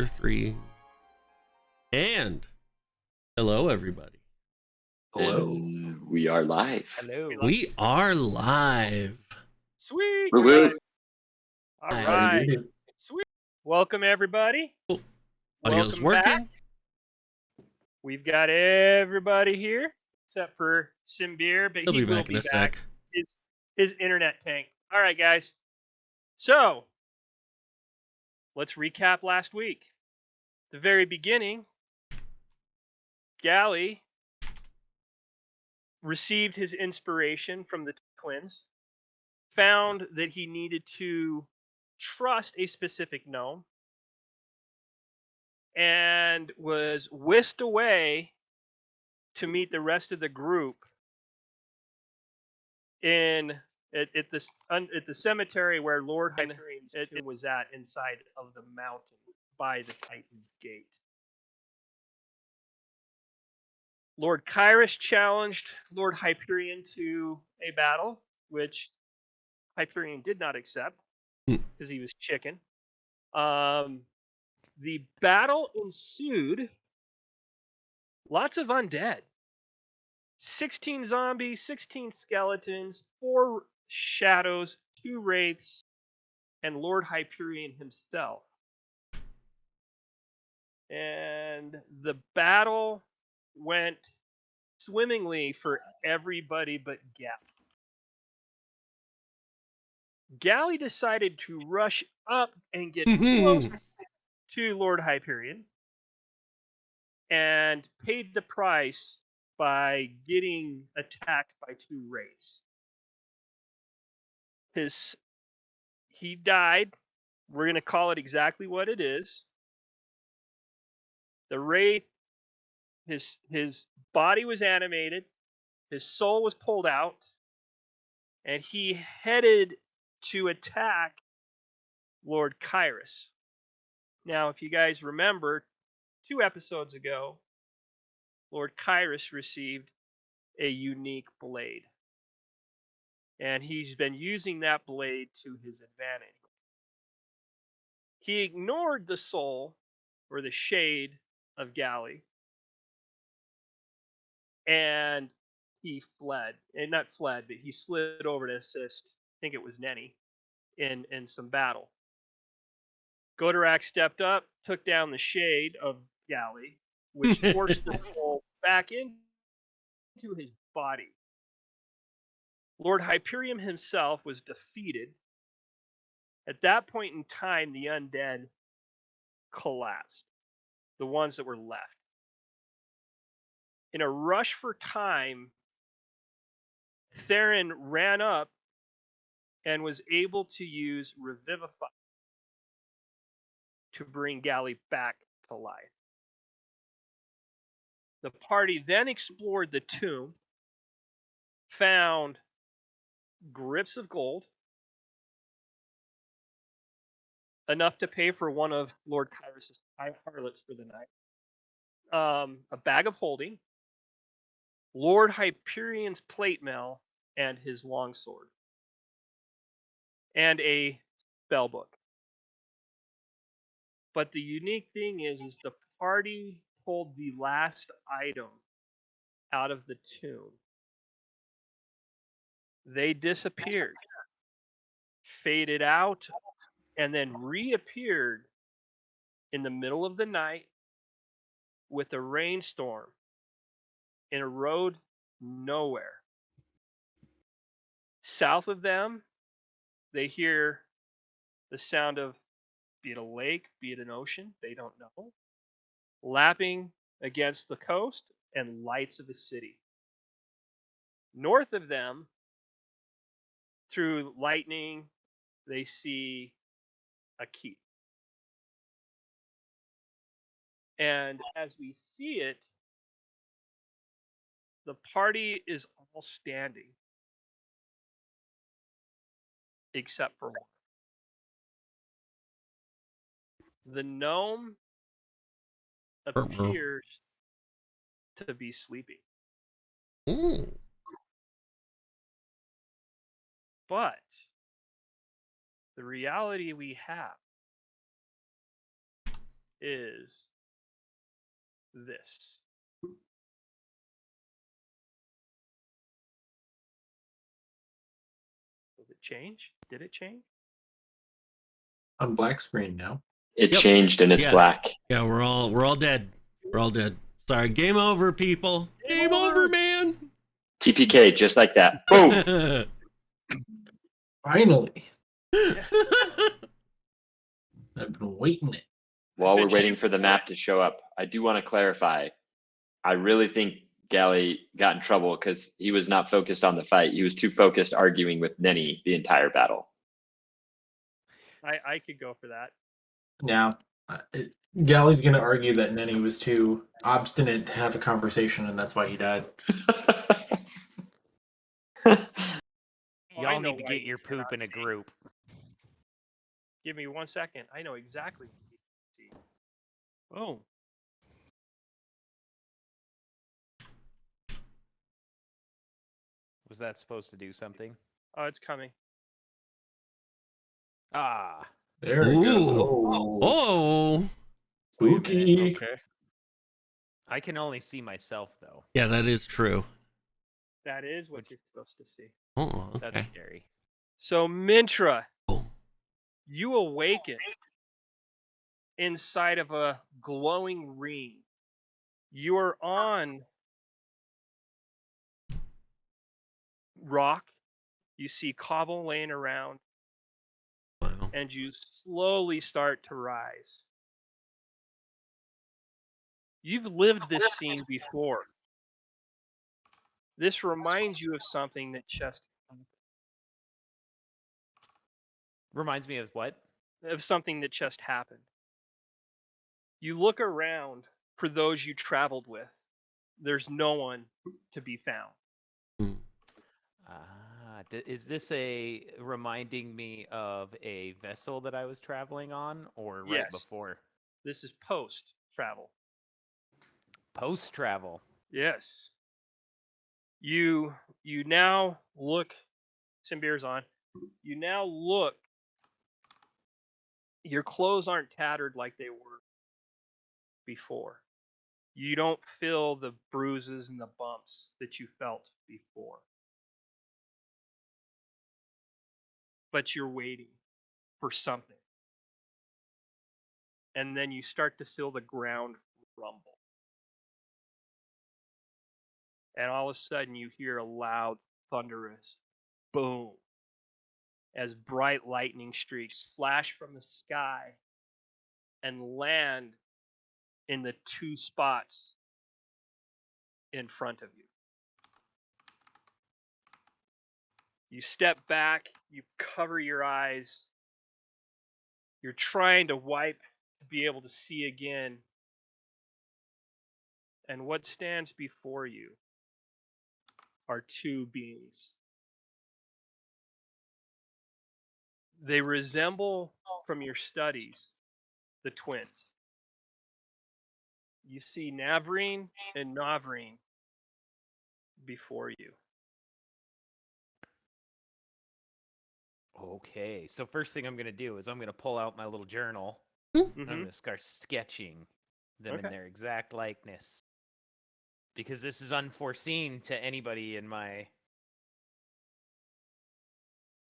chapter 3. And hello, everybody. Hello. And we are live. Hello. We are live. Sweet. Woo woo. All Hi. right. Sweet. Welcome, everybody. Oh, audio's Welcome back. working. We've got everybody here except for Simbeer, but He'll he be will back in be a back. sec. His internet tank. All right, guys. So let's recap last week. The very beginning, Galley received his inspiration from the twins, found that he needed to trust a specific gnome, and was whisked away to meet the rest of the group at the cemetery where Lord Hyperion's tomb was at, inside of the mountain by the Titan's Gate. Lord Kyrus challenged Lord Hyperion to a battle, which Hyperion did not accept because he was chicken. The battle ensued. Lots of undead. 16 zombies, 16 skeletons, 4 shadows, 2 wraiths, and Lord Hyperion himself. And the battle went swimmingly for everybody but Galley. Galley decided to rush up and get close to Lord Hyperion and paid the price by getting attacked by 2 wraiths. He died. We're going to call it exactly what it is. The wraith, his body was animated, his soul was pulled out, and he headed to attack Lord Kyrus. Now, if you guys remember, 2 episodes ago, Lord Kyrus received a unique blade. And he's been using that blade to his advantage. He ignored the soul, or the shade, of Galley, and he fled. And not fled, but he slid over to assist, I think it was Nenny, in some battle. Godorak stepped up, took down the shade of Galley, which forced the soul back into his body. Lord Hyperion himself was defeated. At that point in time, the undead collapsed, the ones that were left. In a rush for time, Theron ran up and was able to use Revivify to bring Galley back to life. The party then explored the tomb, found grips of gold, enough to pay for one of Lord Kyrus' harlots for the night, a bag of holding, Lord Hyperion's plate mail, and his longsword, and a spell book. But the unique thing is the party pulled the last item out of the tomb. They disappeared, faded out, and then reappeared in the middle of the night with a rainstorm in a road nowhere. South of them, they hear the sound of, be it a lake, be it an ocean, they don't know, lapping against the coast and lights of a city. North of them, through lightning, they see a keep. And as we see it, the party is all standing except for one. The gnome appears to be sleeping. But the reality we have is this. Did it change? Did it change? On black screen now. It Yep. changed and it's Yeah. black. Yeah, we're all dead. We're all dead. Sorry, game over, people. Game over, man. TPK, just like that. Boom. Finally. Yes. I've been waiting it. While we're waiting for the map to show up, I do want to clarify. I really think Gally got in trouble because he was not focused on the fight. He was too focused arguing with Nenny the entire battle. I could go for that. Now, Gally's going to argue that Nenny was too obstinate to have a conversation, and that's why he died. I Y'all know need to why get you your cannot poop in a see. group. Give me 1 second. I know exactly. What you see. Boom. Was that supposed to do something? Oh, it's coming. Ah. There it goes. Ooh. Oh, Oh. spooky. Okay. I can only see myself though. Yeah, that is true. That is what you're supposed to see. Oh, okay. That's scary. So, Mintra, Oh. you awaken inside of a glowing ring. You are on rock. You see cobble laying around, Wow. and you slowly start to rise. You've lived this scene before. This reminds you of something that just Reminds me of what? happened. You look around for those you traveled with. There's no one to be found. Hmm. Is this a reminding me of a vessel that I was traveling on, or right Yes. before? This is post travel. Post travel. Yes. You now look. Some beers on. You now look. Your clothes aren't tattered like they were before. You don't feel the bruises and the bumps that you felt before. But you're waiting for something. And then you start to feel the ground rumble. And all of a sudden you hear a loud, thunderous boom as bright lightning streaks flash from the sky and land in the two spots in front of you. You step back, you cover your eyes, you're trying to wipe to be able to see again. And what stands before you are two beings. They resemble, from your studies, the twins. You see Navreen and Navreen before you. Okay, so first thing I'm gonna do is I'm gonna pull out my little journal. Mm-hmm. And I'm gonna start sketching them in their exact likeness. Because this is unforeseen to anybody in my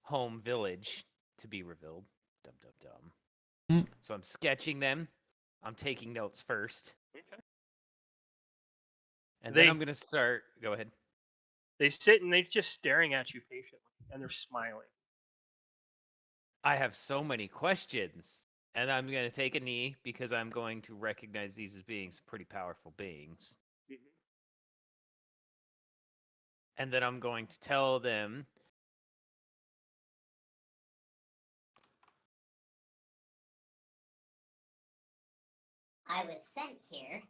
home village to be revealed. Dum dum dum. Mm. So I'm sketching them. I'm taking notes first. Okay. And then I'm gonna start. Go ahead. They sit and they're just staring at you patiently, and they're smiling. I have so many questions. And I'm gonna take a knee because I'm going to recognize these as being some pretty powerful beings. Mm-hmm. And then I'm going to tell them I was sent here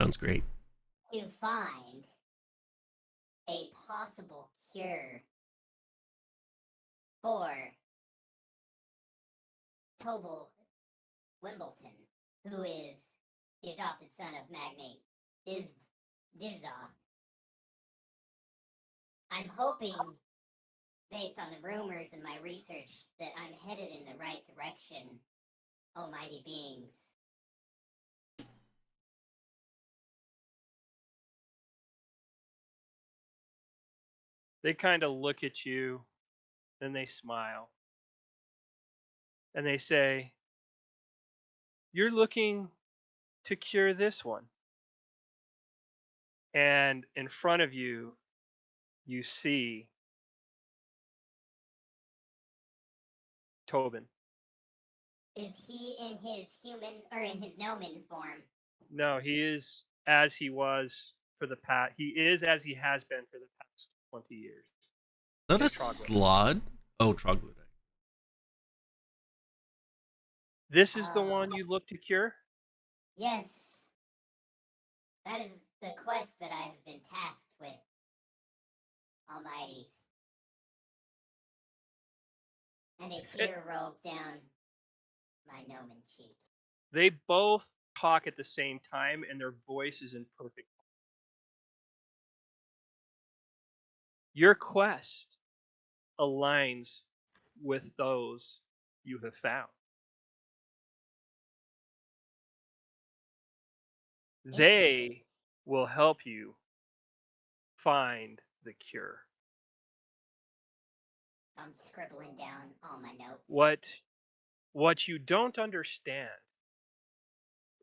Sounds great. to find a possible cure for Tobel Wimbledon, who is the adopted son of Magnate Divzov. I'm hoping, based on the rumors and my research, that I'm headed in the right direction, almighty beings. They kind of look at you, then they smile. And they say, "You're looking to cure this one." And in front of you, you see Tobin. Is he in his human or in his gnomon form? No, he is as he was for the past. He is as he has been for the past 20 years. Is that a And troglodyte. slod? Oh, troglodyte. This is the one you look to cure? Yes. That is the quest that I have been tasked with. Almighties. And a tear rolls down my gnomon cheek. They both talk at the same time, and their voice is in perfect. Your quest aligns with those you have found. They will help you find the cure. I'm scribbling down all my notes. What you don't understand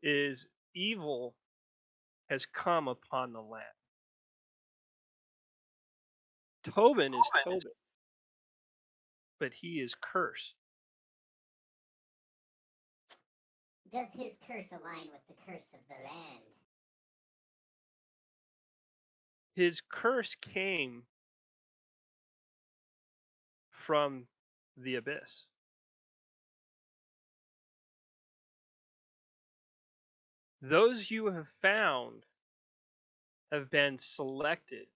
is evil has come upon the land. Tobin is Tobin, but he is cursed. Does his curse align with the curse of the land? His curse came from the abyss. Those you have found have been selected.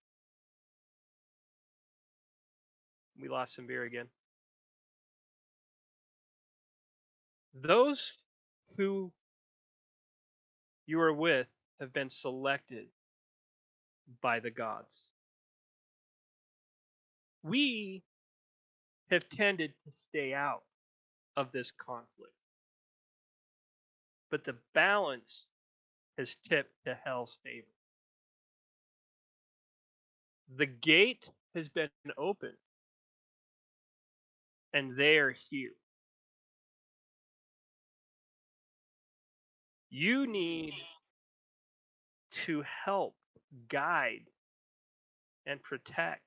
We lost some beer again. Those who you are with have been selected by the gods. We have tended to stay out of this conflict, but the balance has tipped to hell's favor. The gate has been opened, and they are here. You need to help guide and protect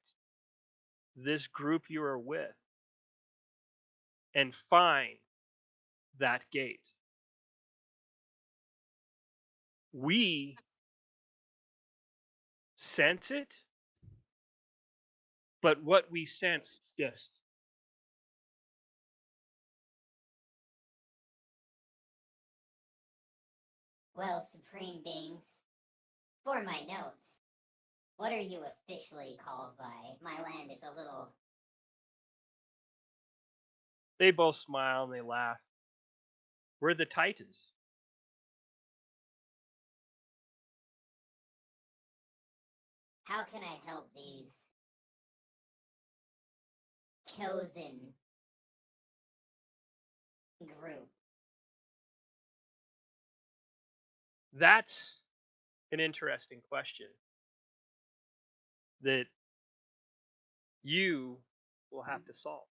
this group you are with and find that gate. We sense it, but what we sense shifts. Well, supreme beings, for my notes, what are you officially called by? My land is a little... They both smile and they laugh. We're the Titans. How can I help these chosen group? That's an interesting question that you will have to solve.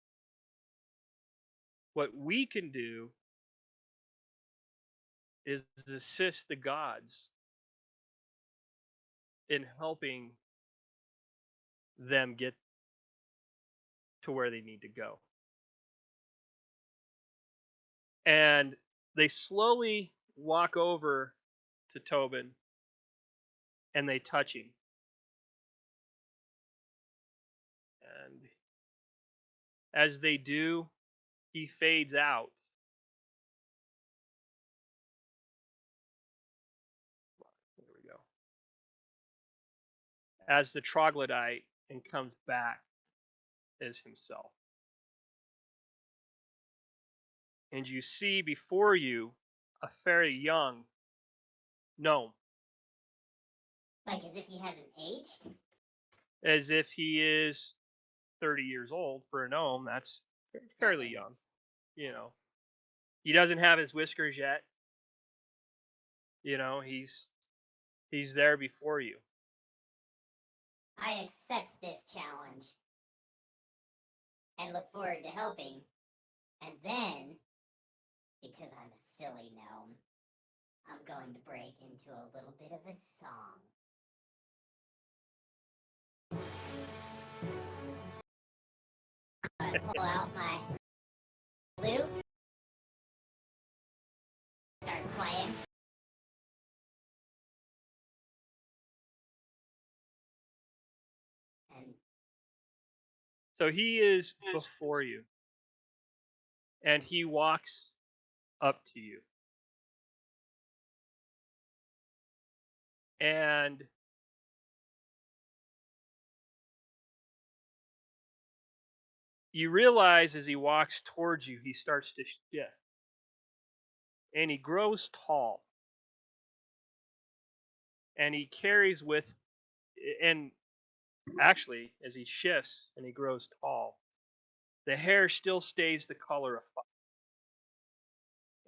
What we can do is assist the gods in helping them get to where they need to go. And they slowly walk over to Tobin and they touch him. And as they do, he fades out. There we go. As the troglodyte and comes back as himself. And you see before you a very young gnome. Like as if he hasn't aged? As if he is 30 years old. For a gnome, that's fairly young. You know, He doesn't have his whiskers yet. You know, he's there before you. I accept this challenge and look forward to helping. And then, because I'm a silly gnome, I'm going to break into a little bit of a song. I pull out my flute, start playing. And So he is before you. And he walks up to you. And you realize as he walks towards you, he starts to shift. And he grows tall. And he carries with, and actually, as he shifts and he grows tall, the hair still stays the color of fire.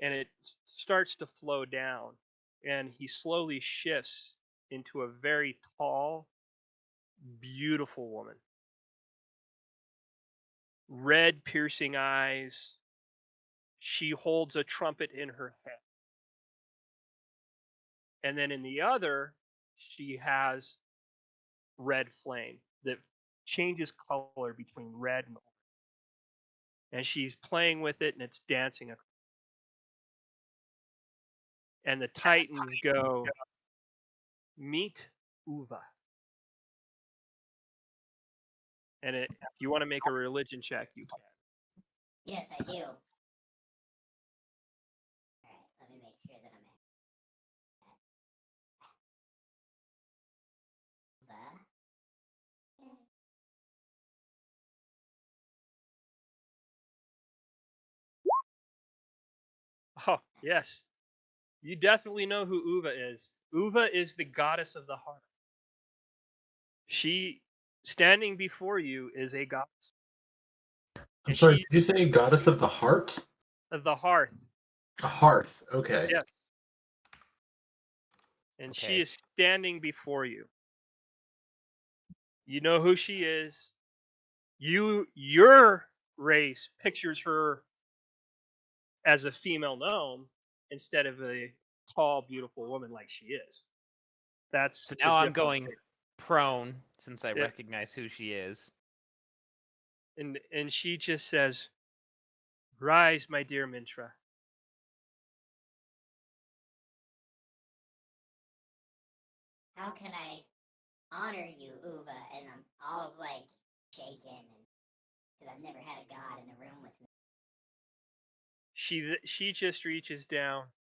And it starts to flow down. And he slowly shifts into a very tall, beautiful woman. Red, piercing eyes. She holds a trumpet in her hand. And then in the other, she has red flame that changes color between red and orange. And she's playing with it and it's dancing. And the Titans go, meet Uva. And if you want to make a religion check, you can. yes, I do. Alright, let me make sure that I'm Oh, yes. You definitely know who Uva is. Uva is the goddess of the heart. She, standing before you, is a goddess. I'm sorry, did you say goddess of the heart? Of the hearth. A hearth, okay. Yes. And Okay. she is standing before you. You know who she is. Your race pictures her as a female gnome instead of a tall, beautiful woman like she is. That's So the now I'm difference going there. prone since I Yeah. recognize who she is. And she just says, "Rise, my dear Mintra." How can I honor you, Uva? And I'm all like shaken, because I've never had a god in the room with me. She just reaches down.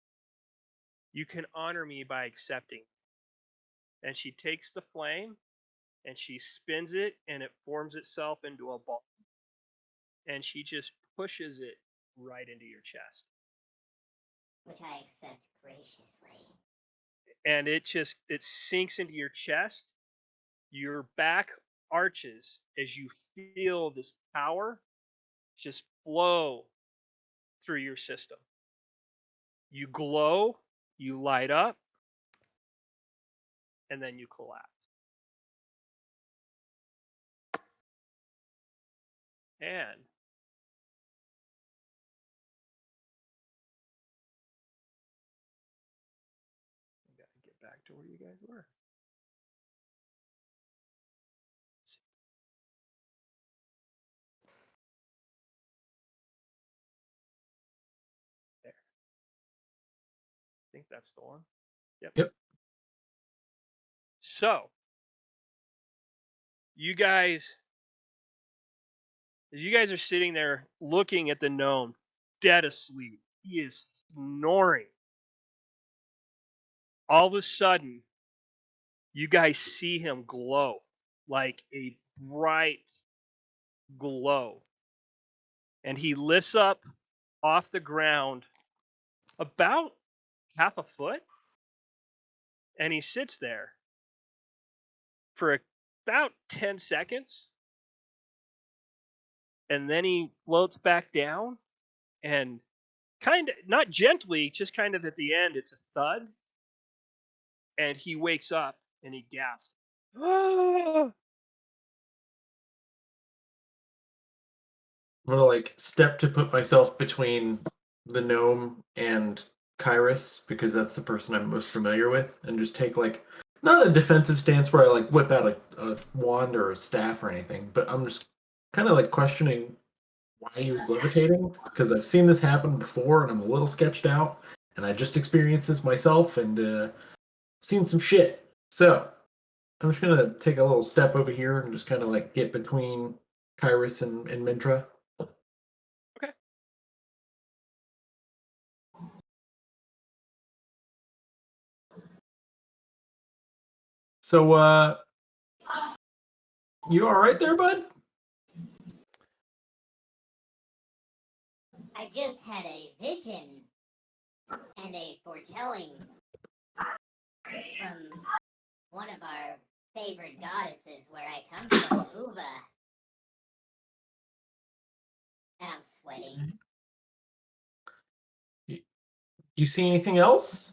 You can honor me by accepting. And she takes the flame and she spins it and it forms itself into a ball. And she just pushes it right into your chest. Which I accept graciously. And it sinks into your chest. Your back arches as you feel this power just flow through your system. You glow, you light up, and then you collapse. And I gotta get back to where you guys were. There. I think that's the one. Yep. So, you guys are sitting there looking at the gnome, dead asleep. He is snoring. All of a sudden, you guys see him glow like a bright glow. And he lifts up off the ground about half a foot. And he sits there for about 10 seconds. And then he floats back down and kind of not gently, just kind of at the end, it's a thud, and he wakes up and he gasps. "Ah!" I'm gonna like step to put myself between the gnome and Kyrus because that's the person I'm most familiar with, and just take like not a defensive stance where I like whip out a wand or a staff or anything, but I'm just kind of like questioning why he was levitating because I've seen this happen before and I'm a little sketched out, and I just experienced this myself and seen some shit. So I'm just gonna take a little step over here and just kind of like get between Kyrus and Mintra. Okay. So, you all right there, bud? I just had a vision and a foretelling from one of our favorite goddesses where I come from, Uva. And I'm sweating. You see anything else?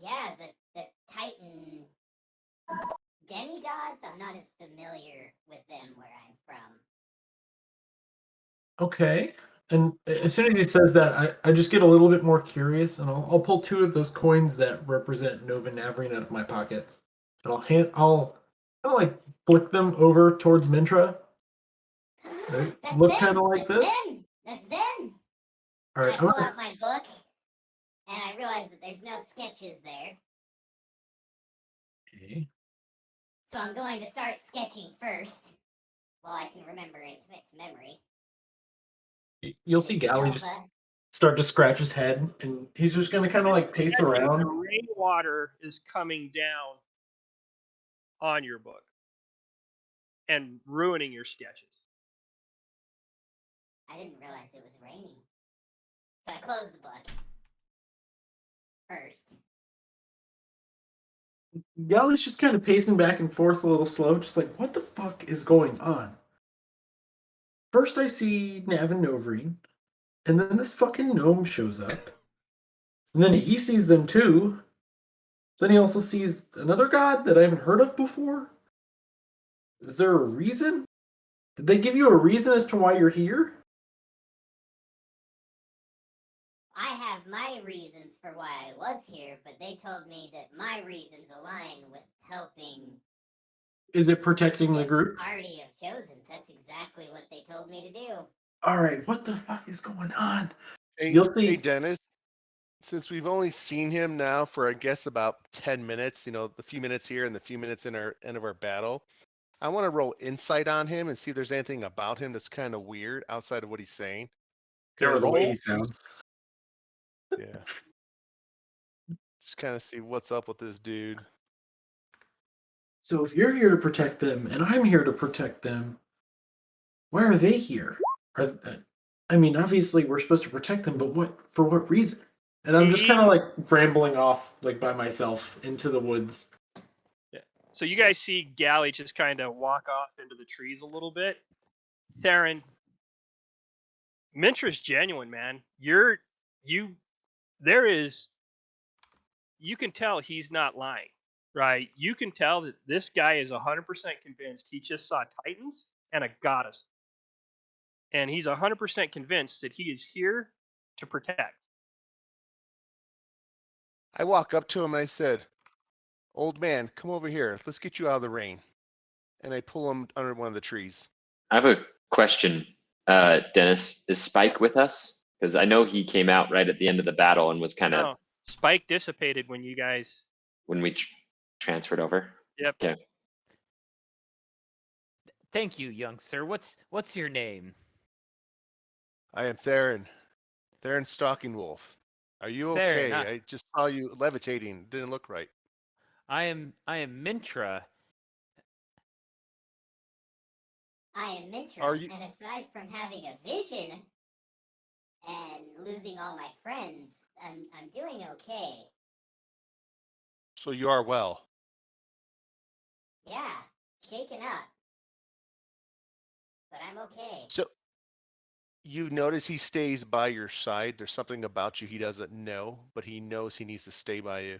Yeah, the Titan demigods, I'm not as familiar with them where I'm from. Okay. And as soon as he says that, I just get a little bit more curious, and I'll pull 2 of those coins that represent Nova Navarine out of my pockets, and I'll kind of like flick them over towards Mintra. They That's look them! kind of like That's this. them! That's them! All And right, I pull out my book, and I realize that there's no sketches there. okay. So I'm going to start sketching first, while I can remember and commit to memory. You'll see Galley just Nova. start to scratch his head, and he's just gonna kind of like pace around. The rainwater is coming down on your book and ruining your sketches. I didn't realize it was raining. So I closed the book. First. Galley's just kind of pacing back and forth a little slow, just like, what the fuck is going on? First I see Navin Novrine, and then this fucking gnome shows up. And then he sees them too. Then he also sees another god that I haven't heard of before. Is there a reason? Did they give you a reason as to why you're here? I have my reasons for why I was here, but they told me that my reasons align with helping Is it protecting the this group? party of chosen. That's exactly what they told me to do. Alright, what the fuck is going on? Hey, You'll see. hey, Dennis. Since we've only seen him now for I guess about 10 minutes, the few minutes here and the few minutes in our end of our battle, I want to roll insight on him and see if there's anything about him that's kind of weird outside of what he's saying. Or the 'Cause- way he sounds. Yeah. Just kind of see what's up with this dude. So if you're here to protect them, and I'm here to protect them, why are they here? I mean, obviously we're supposed to protect them, but for what reason? And I'm just kind of like rambling off, like by myself into the woods. So you guys see Galley just kind of walk off into the trees a little bit. Theron, Mintra's genuine, man. You can tell he's not lying, right? You can tell that this guy is 100% convinced he just saw Titans and a goddess. And he's 100% convinced that he is here to protect. I walk up to him and I said, "Old man, come over here. Let's get you out of the rain." And I pull him under one of the trees. I have a question, Dennis. Is Spike with us? Because I know he came out right at the end of the battle and was kind of No, Spike dissipated when you guys. when we transferred over. Yep. Okay. Thank you, young sir. What's your name? I am Theron. Theron Stalking Wolf. Are you Theron, okay? I just saw you levitating. Didn't look right. I am Mintra. I am Mintra, Are you- and aside from having a vision and losing all my friends, I'm doing okay. So you are well. Yeah, shaken up. But I'm okay. So You notice he stays by your side. There's something about you he doesn't know, but he knows he needs to stay by you.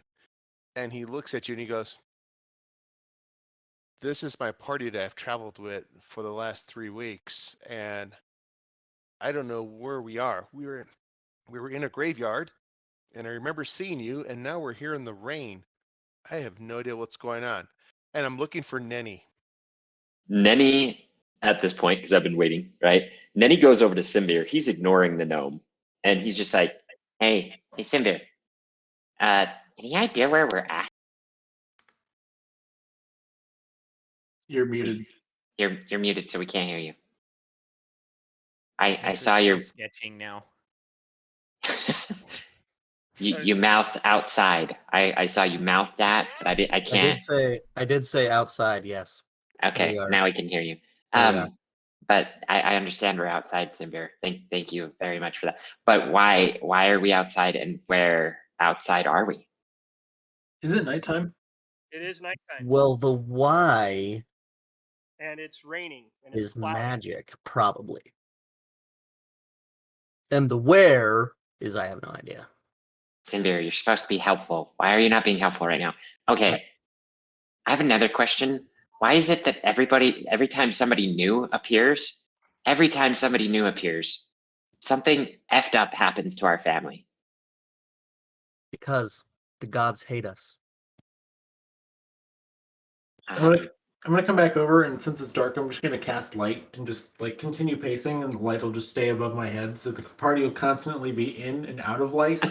And he looks at you and he goes, "This is my party that I've traveled with for the last 3 weeks, and I don't know where we are. We were in a graveyard, and I remember seeing you, and now we're here in the rain. I have no idea what's going on. And I'm looking for Nenny." Nenny, at this point, because I've been waiting, right? Nenny goes over to Simbir. He's ignoring the gnome, and he's just like, "Hey, Simbir, any idea where we're at? You're muted. You're muted, so we can't hear you. I This saw is your sketching now. you mouthed outside. I saw you mouth that, but I can't. I did say outside, yes. Okay, we are. now we can hear you. There we are. But I understand we're outside, Simbir. Thank you very much for that. But why are we outside, and where outside are we? Is it nighttime? It is nighttime, Well, the why and it's raining, and it's is cloudy. magic, probably. And the where is I have no idea. Simbir, you're supposed to be helpful. Why are you not being helpful right now? Okay, I have another question. Why is it that every time somebody new appears, something effed up happens to our family? Because the gods hate us. I'm gonna come back over, and since it's dark, I'm just gonna cast light and just like continue pacing, and the light will just stay above my head, so the party will constantly be in and out of light.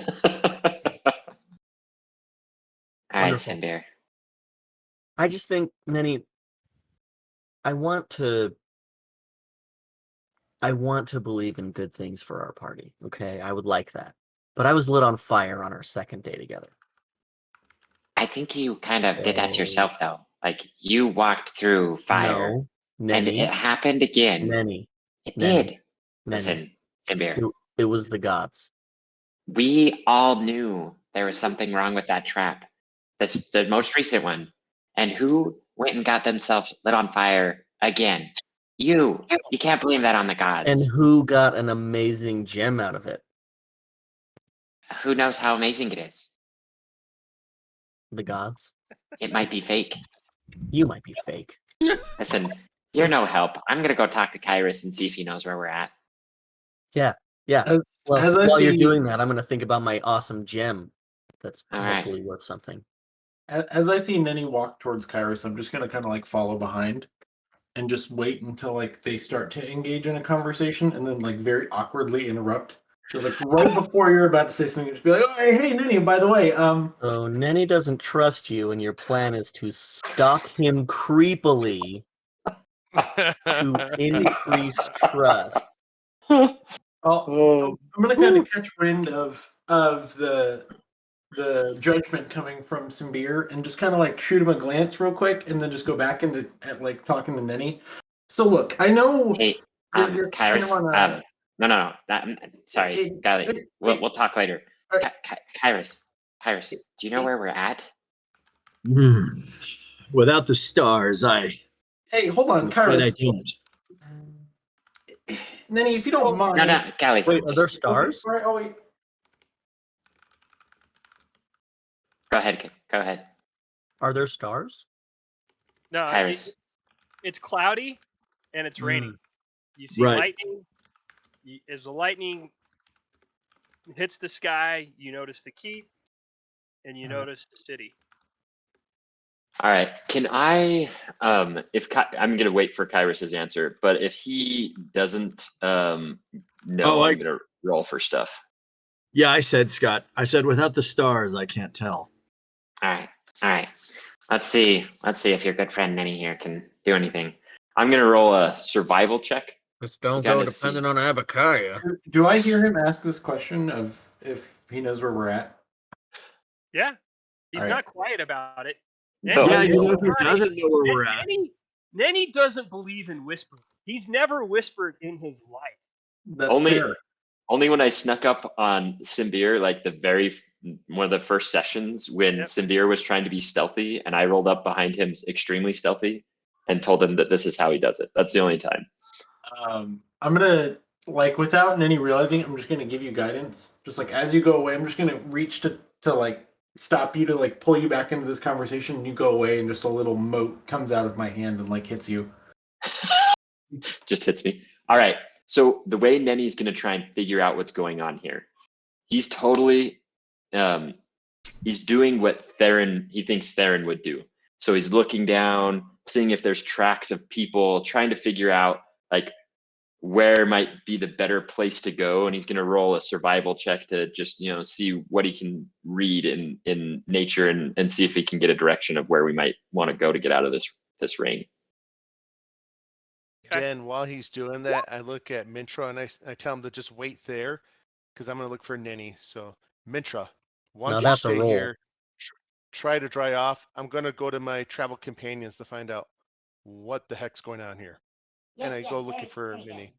All right, Wonderful. Simbir. I just think, Nenny, I want to believe in good things for our party, okay? I would like that. But I was lit on fire on our second day together. I think you kind of did that So- yourself, though. Like, you walked through fire, No, and Nenny, it happened again. Nenny, It Nenny, did. Nenny. Listen, Simbir, It was the gods. we all knew there was something wrong with that trap. That's the most recent one. And who went and got themselves lit on fire again? You. You can't blame that on the gods. And who got an amazing gem out of it? Who knows how amazing it is? The gods. It might be fake. You might be fake. Listen, you're no help. I'm gonna go talk to Kyrus and see if he knows where we're at. Yeah. Well, As I while you're see- doing that, I'm going to think about my awesome gem that's All right. hopefully worth something. As I see Nenny walk towards Kyrus, I'm just gonna kind of like follow behind and just wait until like they start to engage in a conversation, and then like very awkwardly interrupt. Just like right before you're about to say something, just be like, "Oh, hey, Nenny, by the way, So Nenny doesn't trust you, and your plan is to stalk him creepily to increase trust. I'm gonna kind of catch wind of the judgment coming from Simbir, and just kind of like shoot him a glance real quick, and then just go back into like talking to Nenny. So look, I know Hey, you're kind Kyrus. of on a, No. Sorry, Gally. We'll talk later. Uh, Kyrus, do you know where we're at? Without the stars, hey, hold on, I'm afraid I Kyrus. don't. Nenny, if you don't mind. No, Gally. Wait, are there stars? Okay, oh wait. Go ahead. Are there stars? No, Kyrus. it's cloudy, and it's raining. You see Right. lightning. As the lightning hits the sky, you notice the keep, and you notice the city. All right. Can I? I'm gonna wait for Kyrus's answer, but if he doesn't know, I'm gonna roll for stuff. Yeah, I said, Scott. I said, without the stars, I can't tell. All right. Let's see if your good friend Nenny here can do anything. I'm gonna roll a survival check. Just don't go go gotta see. depending on Abukia. Do I hear him ask this question of if he knows where we're at? Yeah, he's All right. not quiet about it. No. Yeah, Nenny- you know who doesn't know where we're at? Nenny doesn't believe in whispering. He's never whispered in his life. That's Only- fair. Only when I snuck up on Simbir, like one of the first sessions when Yep. Simbir was trying to be stealthy, and I rolled up behind him extremely stealthy and told him that this is how he does it. That's the only time. I'm gonna like without any realizing it, I'm just gonna give you guidance. Just like as you go away, I'm just gonna reach to like stop you, to like pull you back into this conversation, and you go away, and just a little mote comes out of my hand and like hits you. Just hits me. All right. So the way Nenny's going to try and figure out what's going on here, he's totally, he's doing what he thinks Theron would do. So he's looking down, seeing if there's tracks of people, trying to figure out like where might be the better place to go. And he's going to roll a survival check to just, see what he can read in nature and see if he can get a direction of where we might want to go to get out of this ring. Okay. Dan, while he's doing that, I look at Mintra and I tell him to just wait there because I'm going to look for Nenny. So, Mintra, why Now don't you that's a stay roll. here, try to dry off. I'm going to go to my travel companions to find out what the heck's going on here. Yes, And I yes, go looking very- for very good. Nenny.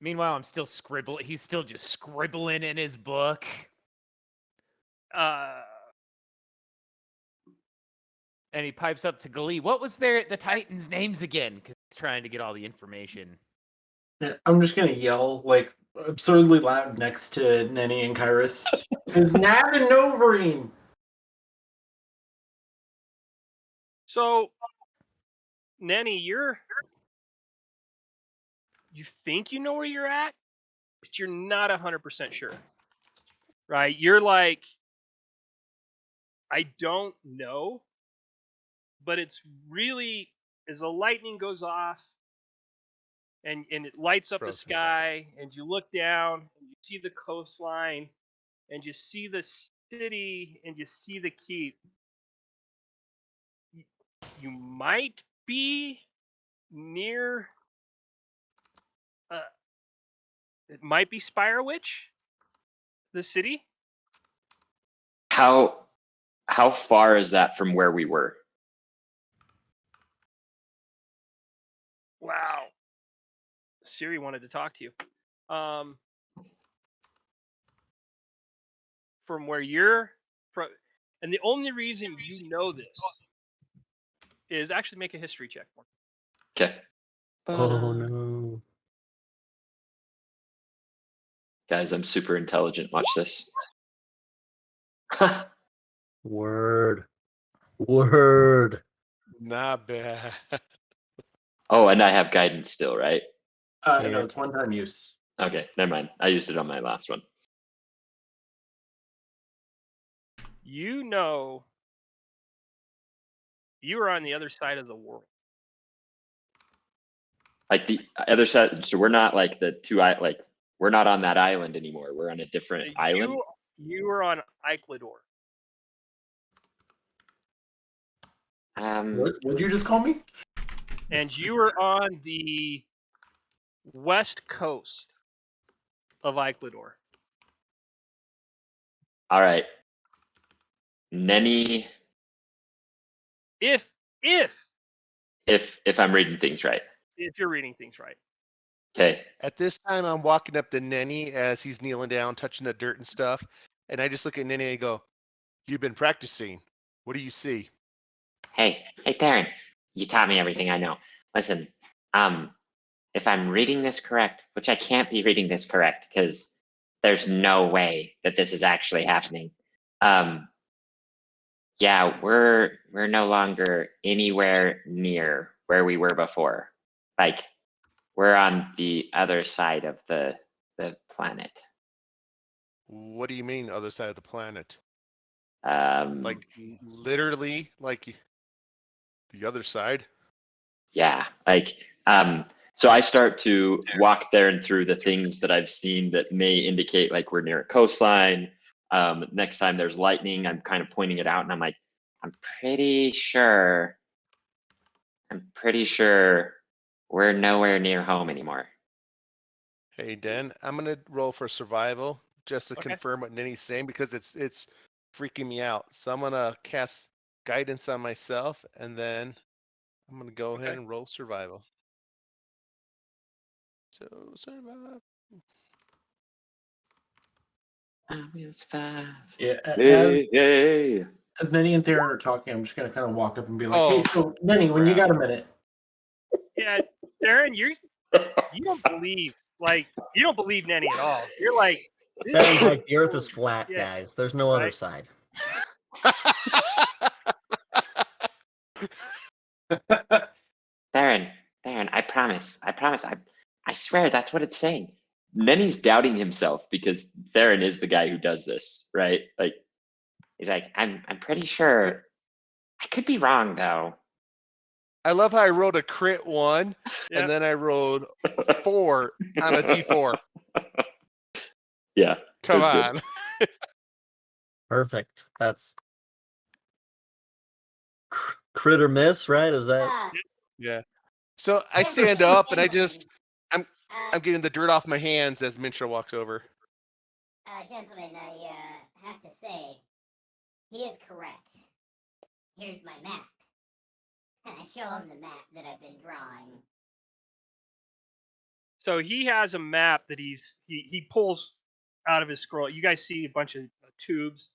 Meanwhile, I'm still scribbling. He's still just scribbling in his book. And he pipes up to Glee. What was the Titans' names again? Because he's trying to get all the information. Yeah, I'm just gonna yell like absurdly loud next to Nenny and Kairos. Because Nav and Novarine. So, Nenny, you think you know where you're at, but you're not 100% sure, right? You're like, I don't know, but it's really, as the lightning goes off and it lights up the Frozen. sky, and you look down and you see the coastline and you see the city and you see the keep, you might be near it might be Spirewitch, the city. How far is that from where we were? Wow. Siri wanted to talk to you. From where you're from, and the only reason you know this is actually make a history check for me. Okay. Oh no. Guys, I'm super intelligent. Watch this. Word. Not bad. Oh, and I have guidance still, right? No, it's one-time use. Okay, never mind. I used it on my last one. You know you are on the other side of the world. Like the other side, so we're not like we're not on that island anymore. We're on a different island. You are on Eiclador. What would you just call me? And you are on the west coast of Eiclador. All right. Nenny, If I'm reading things right. you're reading things right. Okay. At this time, I'm walking up to Nenny as he's kneeling down, touching the dirt and stuff. And I just look at Nenny and I go, "You've been practicing. What do you see?" Hey, Theron, you taught me everything I know. Listen, if I'm reading this correct, which I can't be reading this correct because there's no way that this is actually happening. Yeah, we're no longer anywhere near where we were before. Like, we're on the other side of the planet. What do you mean, other side of the planet? Like, Literally, like the other side? Yeah, like so I start to walk there and through the things that I've seen that may indicate like we're near a coastline. Next time there's lightning, I'm kind of pointing it out and I'm like, I'm pretty sure we're nowhere near home anymore. Hey, Dan, I'm gonna roll for survival just to Okay. confirm what Nenny's saying because it's freaking me out. So I'm gonna cast guidance on myself and then I'm gonna go ahead Okay. and roll survival. So survive. Yeah. Yay. As Nenny and Theron are talking, I'm just gonna kind of walk up and be like, Oh, "Hey, so Nenny, when you got a minute?" Yeah, Theron, You don't believe Nenny at all. You're like, this That is is like the Earth is holy flat, shit. guys. There's no other right? side. Theron, I promise. I swear that's what it's saying. Nenny's doubting himself because Theron is the guy who does this, right? Like, He's like, I'm pretty sure. I could be wrong though. I love how I rolled a crit 1, Yep. and then I rolled 4 on a D4. yeah. Come was good. on. Perfect. That's crit or miss, right? Is that? Yeah. So I stand up and I'm getting the dirt off my hands as Mintra walks over. Gentlemen, I have to say, he is correct. Here's my map. And I show him the map that I've been drawing. So he has a map that he pulls out of his scroll. You guys see a bunch of tubes,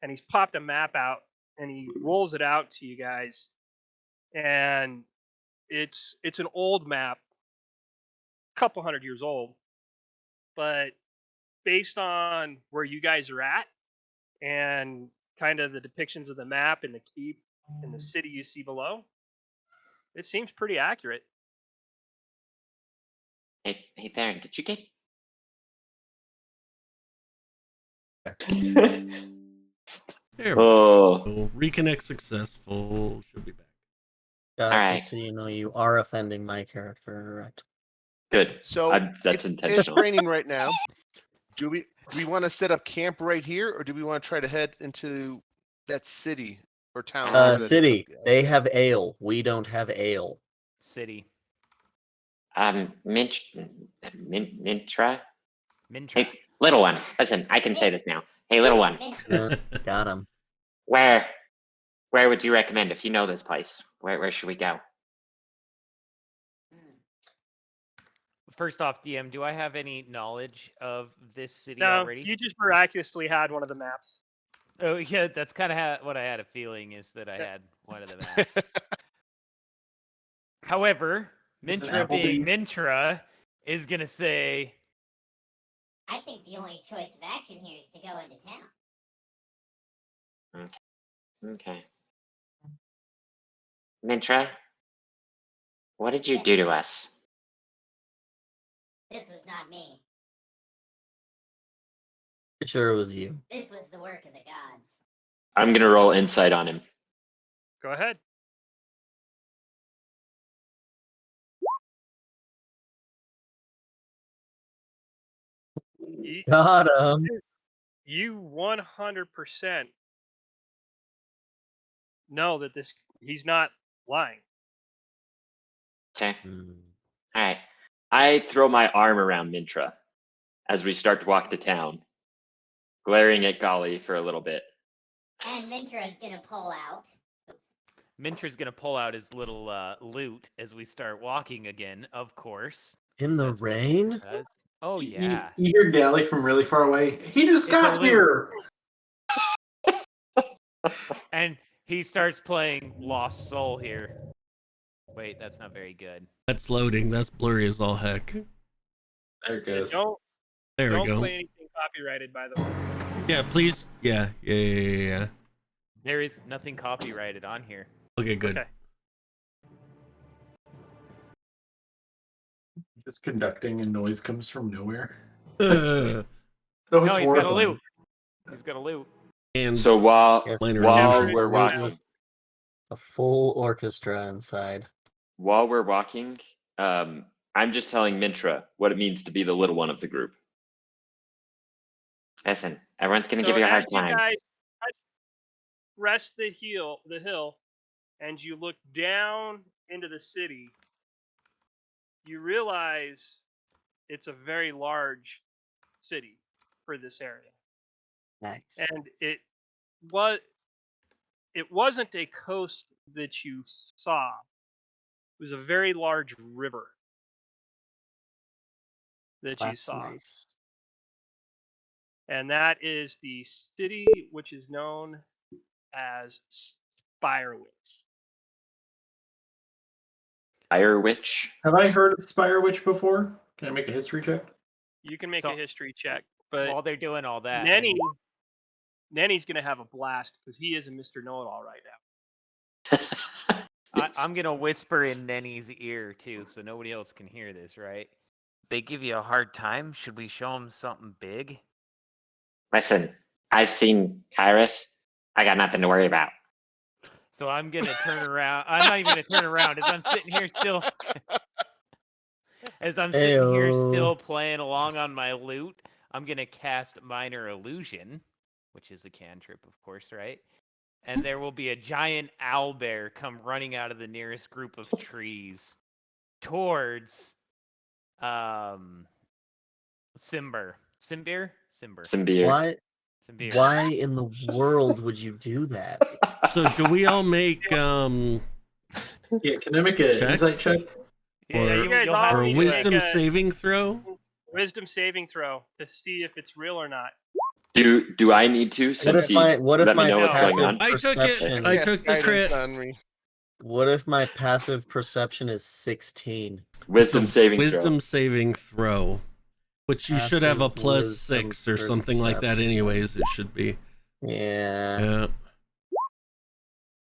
and he's popped a map out, and he rolls it out to you guys. And it's an old map, a couple hundred years old, but based on where you guys are at and kind of the depictions of the map and the keep and the city you see below, it seems pretty accurate. Hey, Theron, did you get? There we Oh, go. Reconnect successful. Should be back. Gotcha. Alright. So you know you are offending my character, right? good. So That's it's intentional. raining right now. Do we want to set up camp right here, or do we want to try to head into that city or town? whatever that is? City. They have ale. We don't have ale. City. Mintra. Mintra. Hey, little one. Listen, I can say this now. Hey, little one. Got him. Where would you recommend if you know this place? Where should we go? First off, DM, do I have any knowledge of this city No, already? you just miraculously had one of the maps. Oh yeah, that's kind of what I had a feeling is that I had one of the maps. However, It's an Mintra being Applebee's. Mintra is gonna say, I think the only choice of action here is to go into town. Okay. Mintra, what did you do to us? This was not me. Pretty sure it was you. This was the work of the gods. I'm gonna roll insight on him. Go ahead. Got him. You 100% know that he's not lying. Okay. Hmm. All right. I throw my arm around Mintra as we start to walk to town, glaring at Golly for a little bit. And Mintra is gonna pull out. Oops. Mintra's gonna pull out his little loot as we start walking again, of course. In the That's what rain? Mintra does. Oh You- yeah. You hear Galley from really far away. He just It's a got loop. here. And he starts playing Lost Soul here. Wait, that's not very good. That's loading. That's blurry as all heck. There it Yeah, goes. There we don't go. play anything copyrighted, by the way. Yeah, please. Yeah. There is nothing copyrighted on here. Okay, good. Okay. Just conducting and noise comes from nowhere. Uh, Oh, No, it's he's got a horrifying. loot. He's got a loot. and So while Yes, minor while injury. we're With walking, a full orchestra inside. I'm just telling Mintra what it means to be the little one of the group. Listen, everyone's gonna So give you a hard as you time. guys rest the hill, and you look down into the city, you realize it's a very large city for this area. Nice. And it wasn't a coast that you saw. It was a very large river that you That's saw. nice. And that is the city which is known as Spirewitz. Fire Witch. Have I heard of Spire Witch before? Can I make a history check? You can make So- a history check, but While they're doing all that, Nenny's gonna have a blast because he is a Mr. Know-It-All right now. I'm gonna whisper in Nenny's ear too, so nobody else can hear this, right? They give you a hard time. Should we show them something big? Listen, I've seen Kairos. I got nothing to worry about. So I'm gonna turn around. I'm not even gonna turn around. As I'm sitting here still, Ayo. playing along on my lute, I'm gonna cast Minor Illusion, which is a cantrip, of course, right? And there will be a giant owlbear come running out of the nearest group of trees towards Simber. Simbir? Simber. Symbir. Why? Simbir. Why in the world would you do that? So do we all make Yeah, can I make an Checks? insight check? Yeah, Or- you guys you'll all have or to a need do to that. wisdom make a saving throw? wisdom saving throw to see if it's real or not. Do I need to? What Since if you my what if let me my know what's going passive on. I took it. perception? I Cast took the guidance crit. on me. What if my passive perception is 16? Wisdom It's a saving wisdom saving throw, which you should have a Passive plus wisdom 6 or something like that. perception. Anyways, it should be. Yeah. Yeah.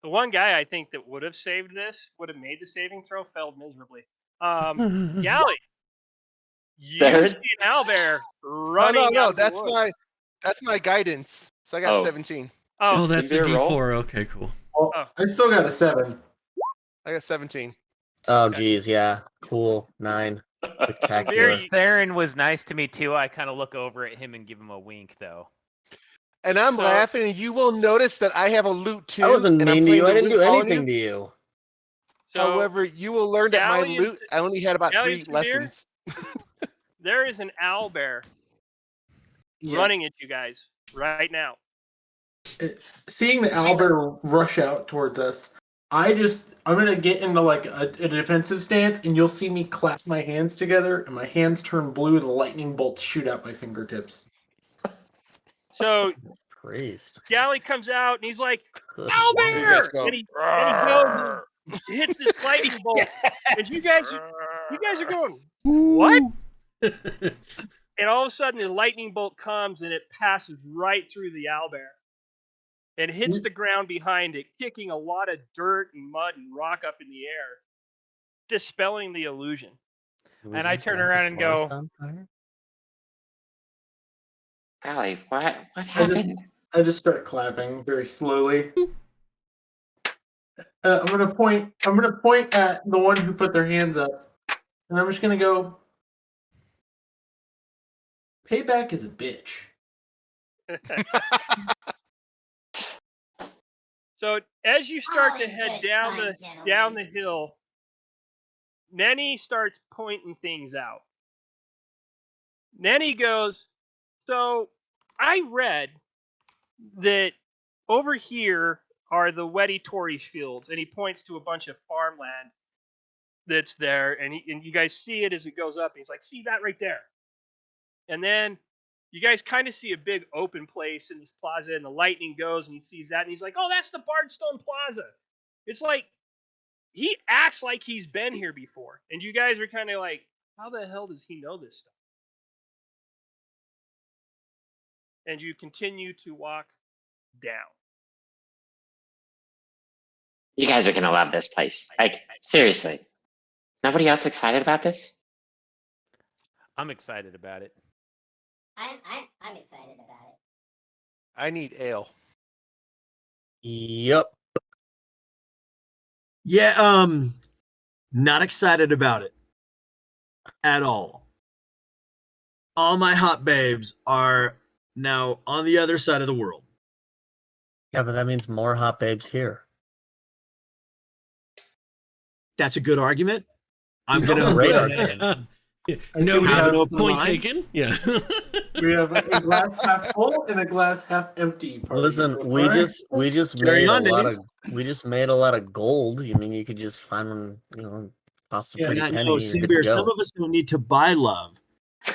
The one guy I think that would have saved this, would have made the saving throw, failed miserably. Galley, you Darren? see an owlbear Oh, running. no, out no, of the that's woods. my guidance. So I got Oh. 17. Oh, Oh, that's a Symbir roll? D4. Okay, cool. Well, Oh. I still got a 7. I got 17. Oh, Okay. geez, yeah. Cool. 9. Spectacular. Very- Theron was nice to me too. I kind of look over at him and give him a wink, though. And I'm So- laughing, and you will notice that I have a loot too. I wasn't and I'm mean to playing you. the I didn't lute do on anything you. to you. so However, you will learn that my Galley and loot, I only had about Galley 3 and Samir? lessons. there is an owlbear Yeah. running at you guys right now. Seeing the owlbear rush out towards us, I'm gonna get into like a defensive stance, and you'll see me clasp my hands together, and my hands turn blue, and lightning bolts shoot out my fingertips. So Priest. Galley comes out and he's like, Good There you "Owlbear!" guys go. And he goes and hits this lightning bolt, and you guys are going, "What?" And all of a sudden, the lightning bolt comes and it passes right through the owlbear and hits the ground behind it, kicking a lot of dirt and mud and rock up in the air, dispelling the illusion. Did we And I just turn light around this and go, forest on fire? Golly, what happened? I just start clapping very slowly. I'm gonna point at the one who put their hands up, and I'm just gonna go. Payback is a bitch. So as you start All to in head good down fun, the gentlemen. hill, Nenny starts pointing things out. Nenny goes, "So I read that over here are the Weddy Tory fields," and he points to a bunch of farmland that's there, and you guys see it as it goes up. He's like, "See that right there?" And then you guys kind of see a big open place in this plaza, and the lightning goes, and he sees that, and he's like, "Oh, that's the Bardstone Plaza." It's like he acts like he's been here before, and you guys are kind of like, "How the hell does he know this stuff?" And you continue to walk down. You guys are gonna love this place. Like, seriously. Is nobody else excited about this? I'm excited about it. I'm excited about it. I need ale. Yep. Yeah, not excited about it at all. All my hot babes are now on the other side of the world. Yeah, but that means more hot babes here. That's a good argument. I'm It's gonna a great go argument. ahead. I see No, we have have, an open point line. taken. Yeah. we have a glass half full and a glass half empty. party Listen, so we far. just Carry made on, a lot Danny. of gold. I mean, you could just find one, cost a pretty Yeah, penny. no, and you're good Simbir, to some go. of us don't need to buy love.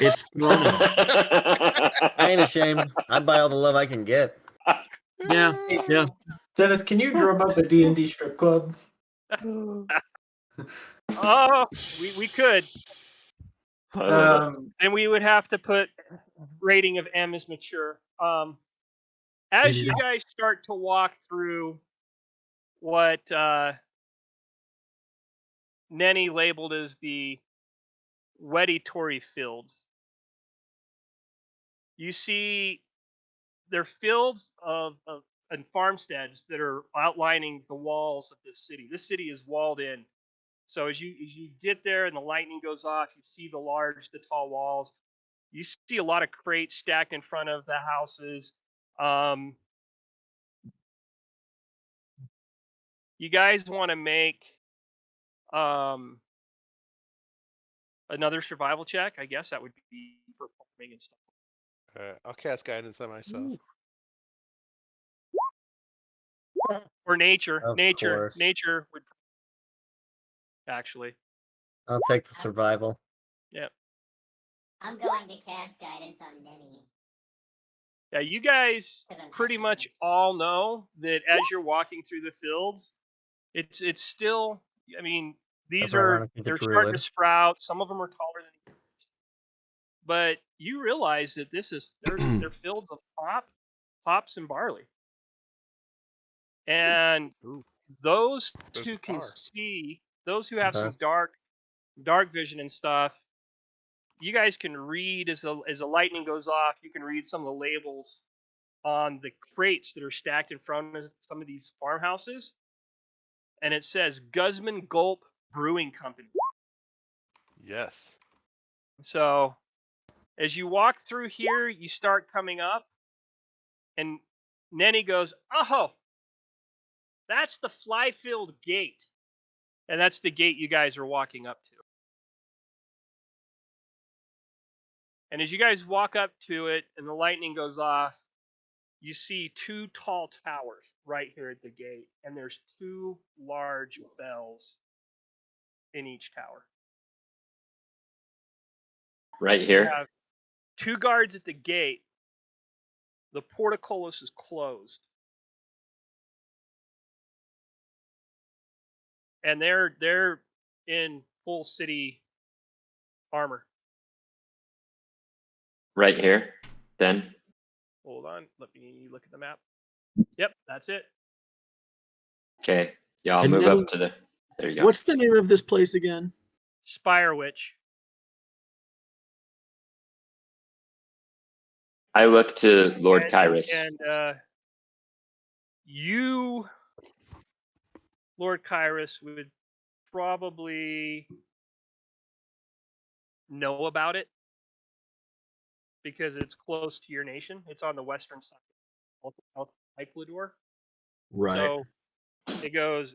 It's thrown in. I ain't ashamed. I buy all the love I can get. Yeah, yeah. Dennis, can you drum up a D&D strip club? Oh, we could. I love And we would have to put rating of M as mature. As It you is- guys start to walk through what Nenny labeled as the Weddy-tory fields, you see they're fields of and farmsteads that are outlining the walls of this city. This city is walled in. So as you get there and the lightning goes off, you see the tall walls. You see a lot of crates stacked in front of the houses. You guys want to make another survival check? I guess that would be for farming and stuff. I'll cast guidance on myself. Or nature. Of Nature course. would actually. I'll take the survival. Yep. I'm going to cast guidance on Nenny. Yeah, you guys 'Cause I'm pretty touching much him. all know that as you're walking through the fields, it's still. I mean, these However, are ironically, the they're starting to druid. sprout. Some of them are taller than. But you realize that they're fields of hops and barley, and Ooh, those those who can are. see, those who have some Us. dark vision and stuff, you guys can read as the lightning goes off. You can read some of the labels on the crates that are stacked in front of some of these farmhouses, and it says Guzman Gulp Brewing Company. Yes. So as you walk through here, you start coming up, and Nenny goes, "Oh, that's the Flyfield Gate," and that's the gate you guys are walking up to. And as you guys walk up to it, and the lightning goes off, you see two tall towers right here at the gate, and there's two large bells in each tower. right You here. have two guards at the gate. The portcullis is closed, and they're in full city armor. Right here. Then Hold on, let me look at the map. Yep, that's it. okay. Yeah, I'll And move then- up to the. There you go. What's the name of this place again? Spire Witch. I look to Lord Kyrus. And you, Lord Kyrus, would probably know about it because it's close to your nation. It's on the western side of Ecuador. Right. So it goes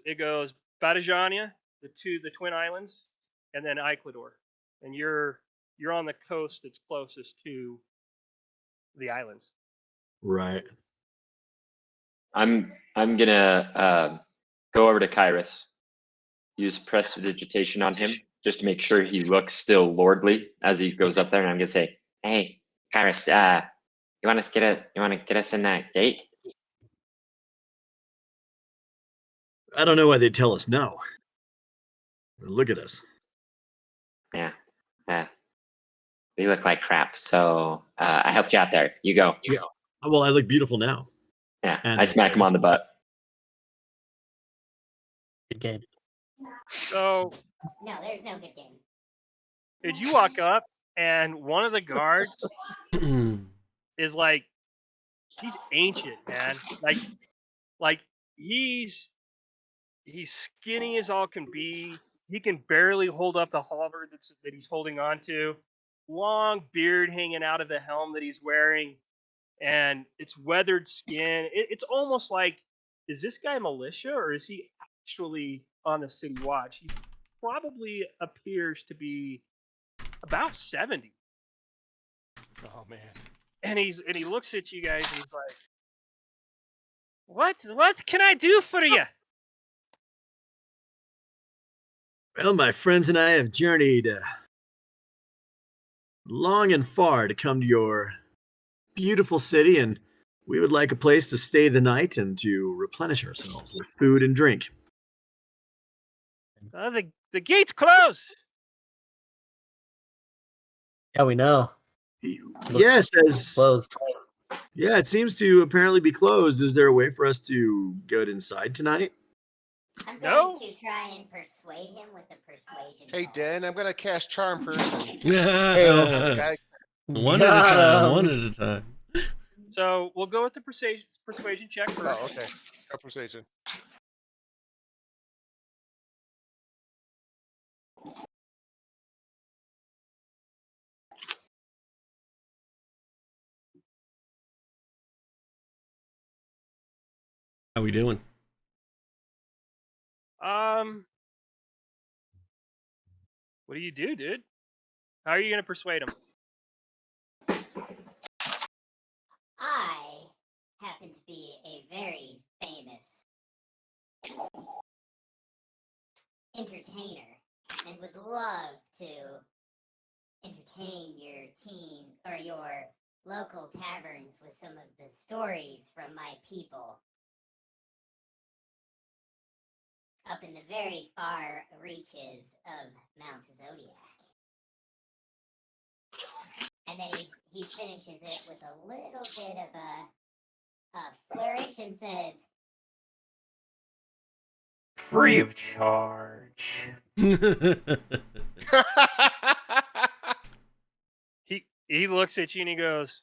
Batajania, the Twin Islands, and then Ecuador. And you're on the coast that's closest to the islands. Right. I'm gonna go over to Kyrus. Use prestidigitation on him just to make sure he looks still lordly as he goes up there, and I'm gonna say, Hey, Kyrus, you want to get us in that gate? I don't know why they tell us no. Look at us. Yeah. We look like crap, so I helped you out there. You go. Oh, well, I look beautiful now. Yeah. And I smack him on the butt. Good game. So No, there's no good game. as you walk up, and one of the guards is like, he's ancient, man. Like he's skinny as all can be. He can barely hold up the halberd that he's holding on to. Long beard hanging out of the helm that he's wearing, and it's weathered skin. It's almost like, is this guy militia or is he actually on the city watch? He probably appears to be about 70. Oh man. And he looks at you guys and he's like, What can I do for you? Well, my friends and I have journeyed long and far to come to your beautiful city, and we would like a place to stay the night and to replenish ourselves with food and drink. The gate's closed. Yeah, we know. Yes, Closed. yeah, it seems to apparently be closed. Is there a way for us to get inside tonight? I'm No. going to try and persuade him with the persuasion. Hey, roll. Dan, I'm gonna cast Charm Person. One Guy- at a Got time. 'em. One at a time. So we'll go with the persuasion check first. Oh, okay. Persuasion. How we doing? What do you do, dude? How are you gonna persuade him? I happen to be a very famous entertainer and would love to entertain your team or your local taverns with some of the stories from my people up in the very far reaches of Mount Zodiac. And then he finishes it with a little bit of a flourish and says, Free of charge. He looks at you and he goes,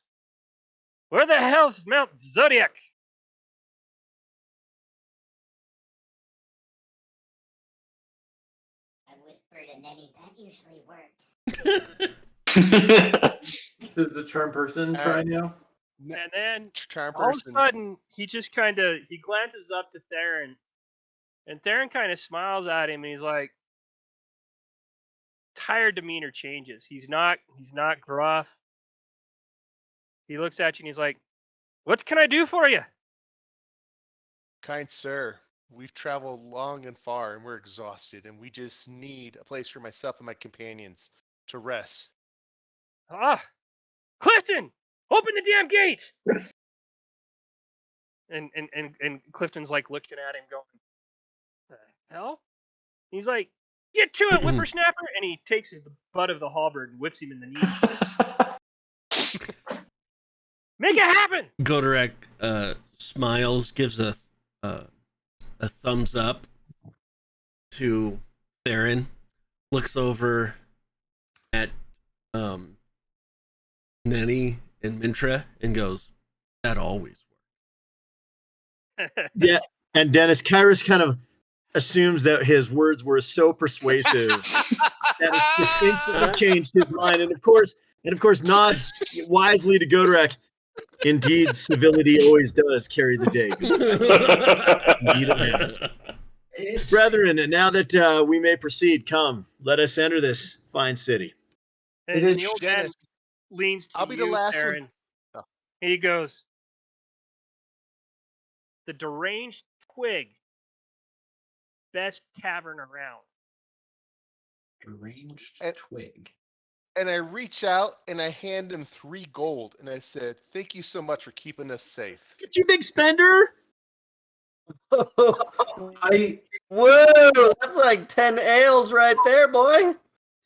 "Where the hell's Mount Zodiac?" I whispered, and then that usually works. Does the charm person try now? And then Charm all of a Person. sudden, he just kind of he glances up to Theron, and Theron kind of smiles at him, and he's like, tired demeanor changes. He's not gruff. He looks at you and he's like, "What can I do for you?" Kind sir, we've traveled long and far and we're exhausted and we just need a place for myself and my companions to rest. Ah, Clifton, open the damn gate! And Clifton's like looking at him, going, "The hell?" He's like, "Get to it, whippersnapper!" And he takes the butt of the halberd and whips him in the knee. Make it happen! Godorek smiles, gives a thumbs up to Theron, looks over at Nenny and Mintra, and goes, "That always works." Yeah, and Dennis Kyrus kind of assumes that his words were so persuasive that it's just instantly changed his mind. And of course, nods wisely to Godorek. Indeed, civility always does carry the day. Indeed it has. Brethren, and now that we may proceed, come, let us enter this fine city. And is the old man Dennis. leans to I'll be the you, last one. Theron, Oh. and he goes, "The Deranged Twig, best tavern around." Deranged And- twig. And I reach out and I hand him 3 gold and I said, "Thank you so much for keeping us safe." Get you, big spender! I. Whoa, that's like 10 ales right there, boy.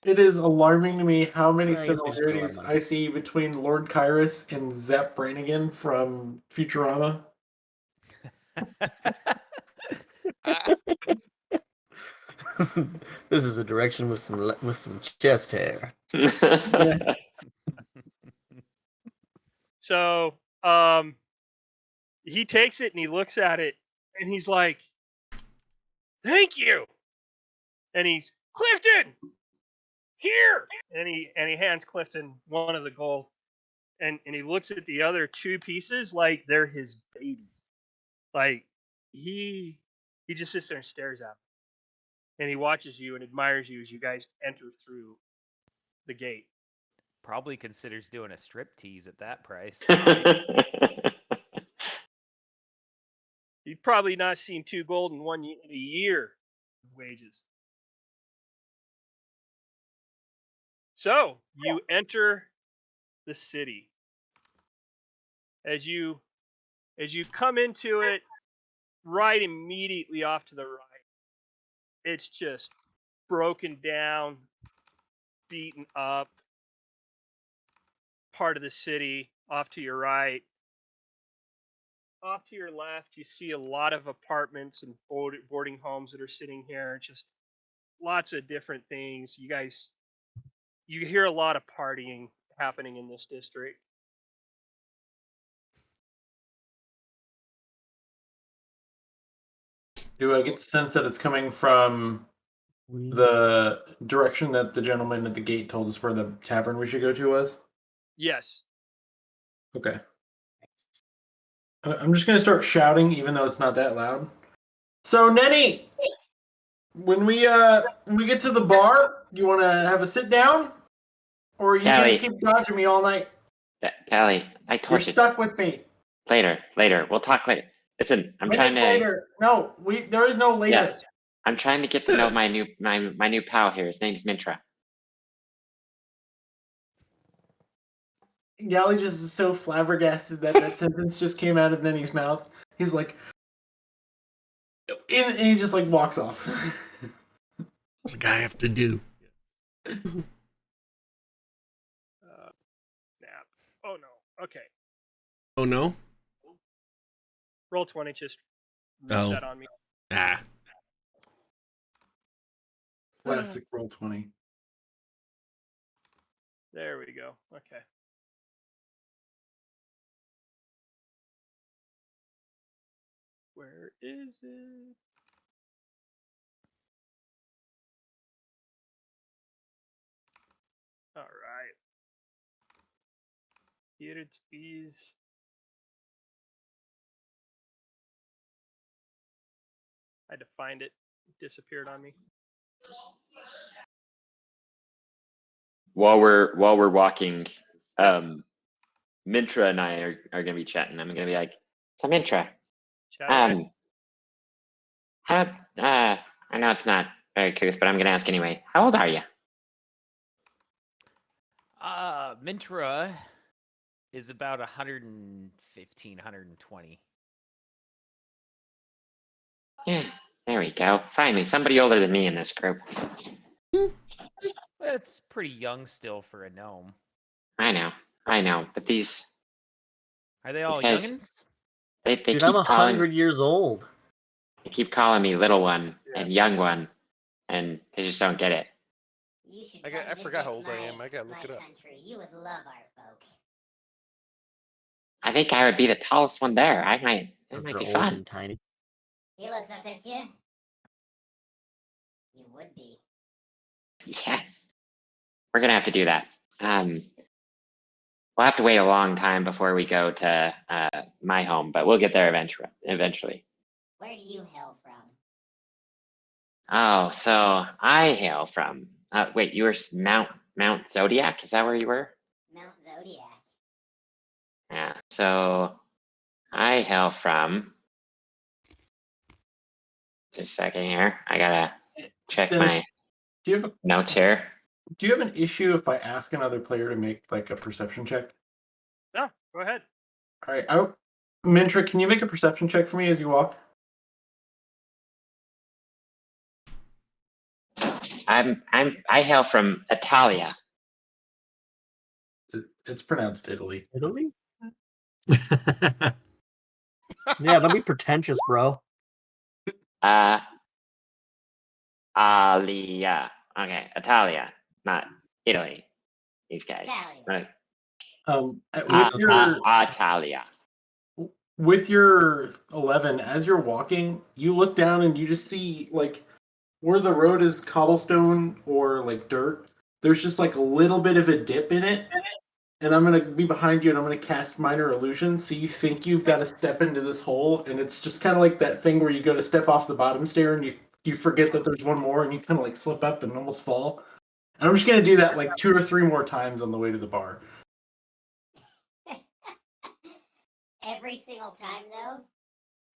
It is alarming to me how many I guess we should go similarities on. I see between Lord Kyrus and Zep Brannigan from Futurama. This is a direction with some chest hair. So, he takes it and he looks at it and he's like, "Thank you." And he's, "Clifton, here!" And he hands Clifton one of the gold, and he looks at the other 2 pieces like they're his babies. Like he just sits there and stares at him, and he watches you and admires you as you guys enter through the gate. Probably considers doing a strip tease at that price. You've probably not seen 2 gold in a year of wages. So you enter the city. As you come into it, right immediately off to the right, it's just broken down, beaten up part of the city off to your right. Off to your left, you see a lot of apartments and boarding homes that are sitting here. Just lots of different things. You hear a lot of partying happening in this district. Do I get the sense that it's coming from the direction that the gentleman at the gate told us where the tavern we should go to was? Yes. Okay. I'm just gonna start shouting, even though it's not that loud. So, Nenny, when we get to the bar, do you want to have a sit down, or are you Callie. gonna keep dodging me all night? Callie, I You're told you. stuck with me. Later. We'll talk later. Listen, I'm When trying is to. later? No, there is no later. Yeah. I'm trying to get to know my new pal here. His name's Mintra. Gally just is so flabbergasted that that sentence just came out of Nenny's mouth. He's like, and he just like walks off. What's a guy have to do? Snap. Oh no. Okay. Oh no. Roll 20 just Oh. reset on me. Ah. Classic roll 20. There we go. Okay. Where is it? All right. Here it is. I had to find it. It disappeared on me. While we're walking, Mintra and I are gonna be chatting. I'm gonna be like, So Mintra, Chat away. how I know it's not very curious, but I'm gonna ask anyway. How old are you? Mintra is about 115, 120. Yeah, there we go. Finally, somebody older than me in this group. That's pretty young still for a gnome. I know, but these Are they all guys- youngins? they Dude, keep I'm calling 100 years old. they keep calling me little one and young one, and they just don't get it. You should I come forgot how visit old I am. I gotta my look it up. country. You would love our folk. I think I would be the tallest one there. It might They're be old fun. and tiny. He looks up at you. You would be. Yes, we're gonna have to do that. We'll have to wait a long time before we go to my home, but we'll get there eventually. Where do you hail from? Oh, so I hail from. Wait, you were Mount Zodiac? Is that where you were? Mount Zodiac. Yeah. So I hail from. Just a second here. I gotta check Dennis, my Do you have notes here. an issue if I ask another player to make like a perception check? No, go ahead. All right, Mintra, can you make a perception check for me as you walk? I hail from Italia. It's pronounced Italy. Italy? Yeah, don't be pretentious, bro. Alia. Okay, Italia, not Italy. These guys. Italian. With your Italia. with your 11, as you're walking, you look down and you just see like where the road is cobblestone or like dirt. There's just like a little bit of a dip in it. And I'm gonna be behind you and I'm gonna cast minor illusion. So you think you've got to step into this hole, and it's just kind of like that thing where you go to step off the bottom stair and you forget that there's one more and you kind of like slip up and almost fall. And I'm just gonna do that like 2 or 3 more times on the way to the bar. Every single time, though,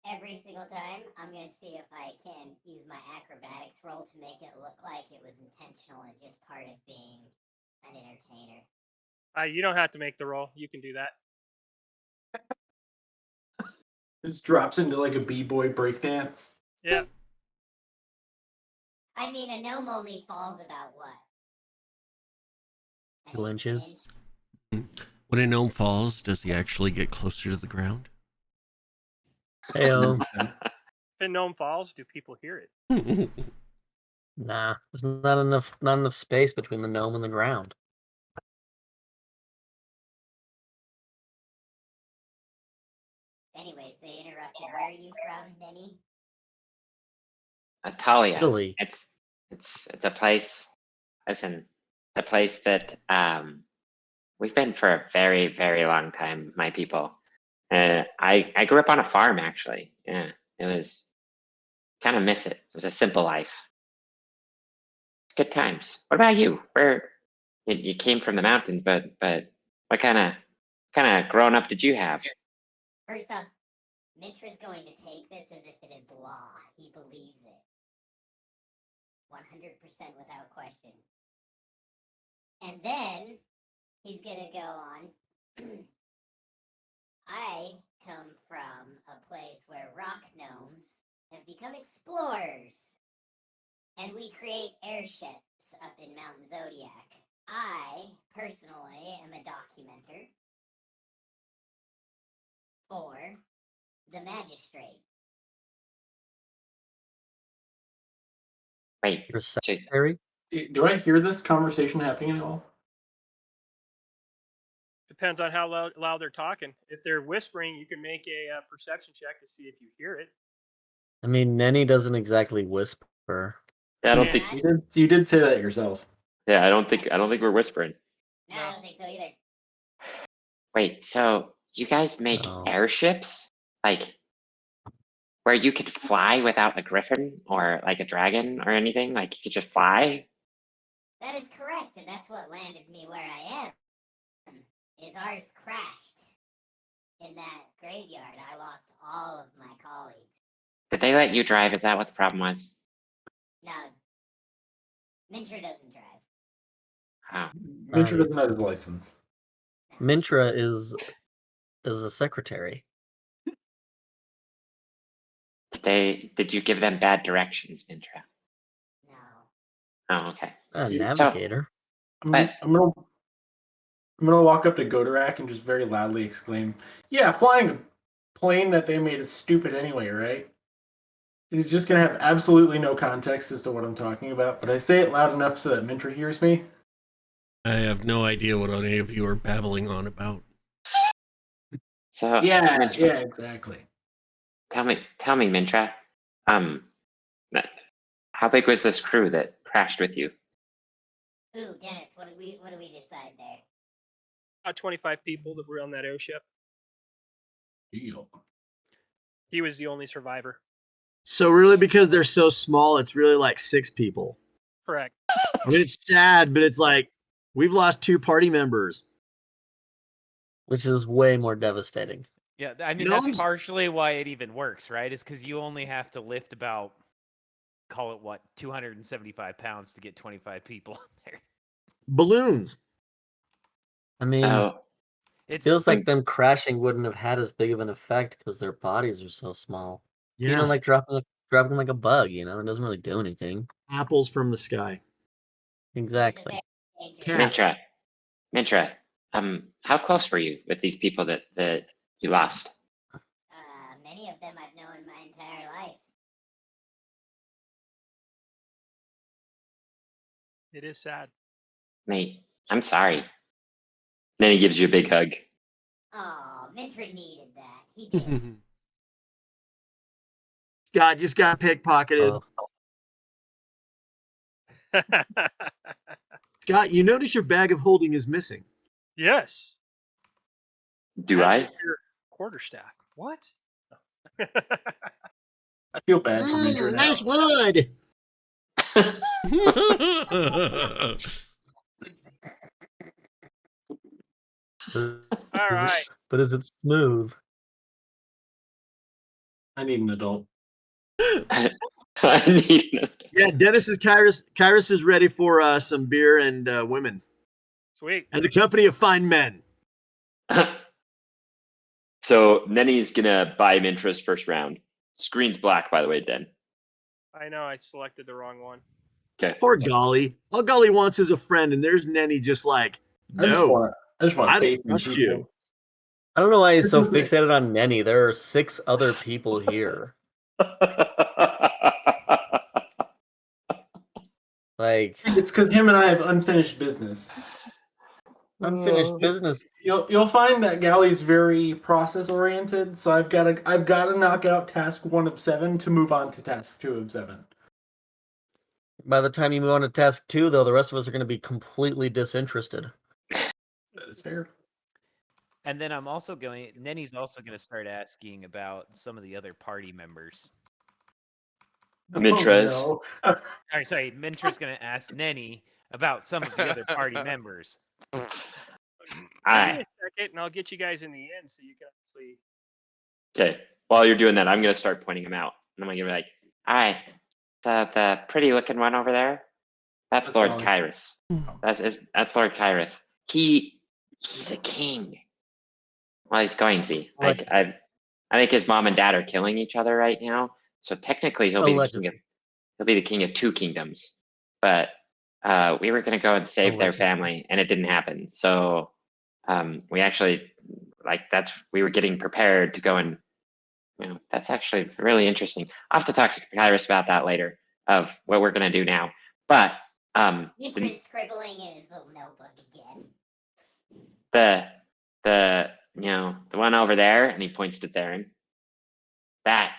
I'm going to see if I can use my acrobatics roll to make it look like it was intentional and just part of being an entertainer. You don't have to make the roll. You can do that. It just drops into like a b-boy breakdance. Yeah. I mean, a gnome only falls about what? 2 inches. When a gnome falls, does he actually get closer to the ground? Heyo. If a gnome falls, do people hear it? Nah, there's not enough space between the gnome and the ground. Anyways, they interrupted. Where are you from, Denny? Talia. Italy. It's a place. Listen, it's a place that we've been for a very, very long time, my people. I grew up on a farm actually. Yeah, it was kind of miss it. It was a simple life. It's good times. What about you? Where you came from the mountains, but what kind of growing up did you have? First off, Mitra's going to take this as if it is law. He believes it. 100% without question. And then he's gonna go on. I come from a place where rock gnomes have become explorers. And we create airships up in Mount Zodiac. I, personally, am a documenter for the magistrate. Wait, Your so secretary? Do I hear this conversation happening at all? Depends on how loud they're talking. If they're whispering, you can make a perception check to see if you hear it. I mean, Nenny doesn't exactly whisper. Yeah, I don't Yeah. think. You did say that yourself. Yeah, I don't think we're whispering. No, I don't think so either. wait, so you guys make Oh. airships? Like where you could fly without a griffin or like a dragon or anything? Like you could just fly? That is correct, and that's what landed me where I am. Is ours crashed in that graveyard. I lost all of my colleagues. Did they let you drive? Is that what the problem was? No, Mintra doesn't drive. Oh. Mintra doesn't have his license. Mintra is a secretary. Did you give them bad directions, Mintra? No. Oh, okay. A So- navigator. I'm gonna walk up to Godorak and just very loudly exclaim, "Yeah, flying a plane that they made is stupid anyway, right?" And he's just gonna have absolutely no context as to what I'm talking about, but I say it loud enough so that Mintra hears me. I have no idea what any of you are babbling on about. So Yeah, Mintra, yeah, exactly. tell me, Mintra. How big was this crew that crashed with you? Ooh, Dennis, what do we decide there? About 25 people that were on that airship. Deal. He was the only survivor. So really, because they're so small, it's really like 6 people. Correct. I mean, it's sad, but it's like we've lost 2 party members. Which is way more devastating. Yeah, I mean Gnomes- that's partially why it even works, right? Is because you only have to lift about, call it what, 275 pounds to get 25 people in there. Balloons. I mean, So it It's feels like them crashing wouldn't have had as big of an effect because their bodies are so small. Yeah, You know, like dropping like a bug. You know, it doesn't really do anything. apples from the sky. Exactly. Cats. Mintra, how close were you with these people that you lost? Many of them I've known my entire life. It is sad. Mate, I'm sorry. Then he gives you a big hug. Oh, Mintra needed that. He did. Scott just got pickpocketed. Oh. Scott, you notice your bag of holding is missing. Yes. Do As I? is your quarterstaff. What? I feel bad for Mintra now. Nice wood. All right. But is it smooth? I need an adult. I need. Yeah, Dennis's Kyrus is ready for some beer and women Sweet. and the company of fine men. So Nenny's gonna buy Mintra's first round. Screen's black, by the way, Den. I know I selected the wrong one. Okay. Poor Golly. All Golly wants is a friend, and there's Nenny just like, I just no, want I don't facing trust people. you. I don't know why he's so This is it. fixated on Nenny. There are 6 other people here. Like, It's because him and I have unfinished business. unfinished business. You'll find that Gally's very process oriented, so I've got to knock out task 1 of 7 to move on to task 2 of 7. By the time you move on to task 2, though, the rest of us are going to be completely disinterested. That is fair. And then Nenny's also going to start asking about some of the other party members. Mintrez. Oh, no. Sorry, Mintra's going to ask Nenny about some of the other party members. Give Alright. me a second, and I'll get you guys in the end so you can actually. Okay. While you're doing that, I'm gonna start pointing them out. And I'm gonna be like, Alright. The pretty looking one over there, that's That's Lord Golly. Kyrus. That's Lord Kyrus. He's a king. Well, he's going to be. Like I think his mom and dad are killing each other right now. So technically he'll be the king of 2 kingdoms. But we were gonna go and save their family and it didn't happen. So we actually we were getting prepared to go and that's actually really interesting. I'll have to talk to Kyrus about that later of what we're gonna do now. But He's scribbling in his little notebook again. the one over there, and he points to Theron. That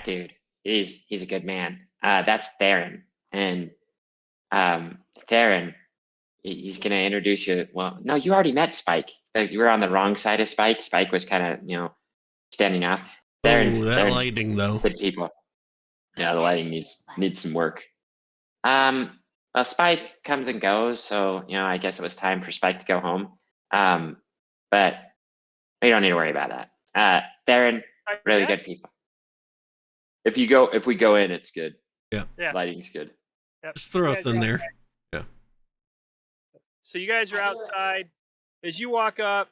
dude, he's a good man. That's Theron, and Theron, he's gonna introduce you. Well, no, you already met Spike. You were on the wrong side of Spike. Spike was kind of standing off. Theron's lighting though. good people. yeah, the lighting needs some work. Well, Spike comes and goes, so I guess it was time for Spike to go home. But we don't need to worry about that. Theron, really good people. If we go in, it's good. Yeah. Lighting's good. Yep. Just throw us in there. So you guys are outside. As you walk up,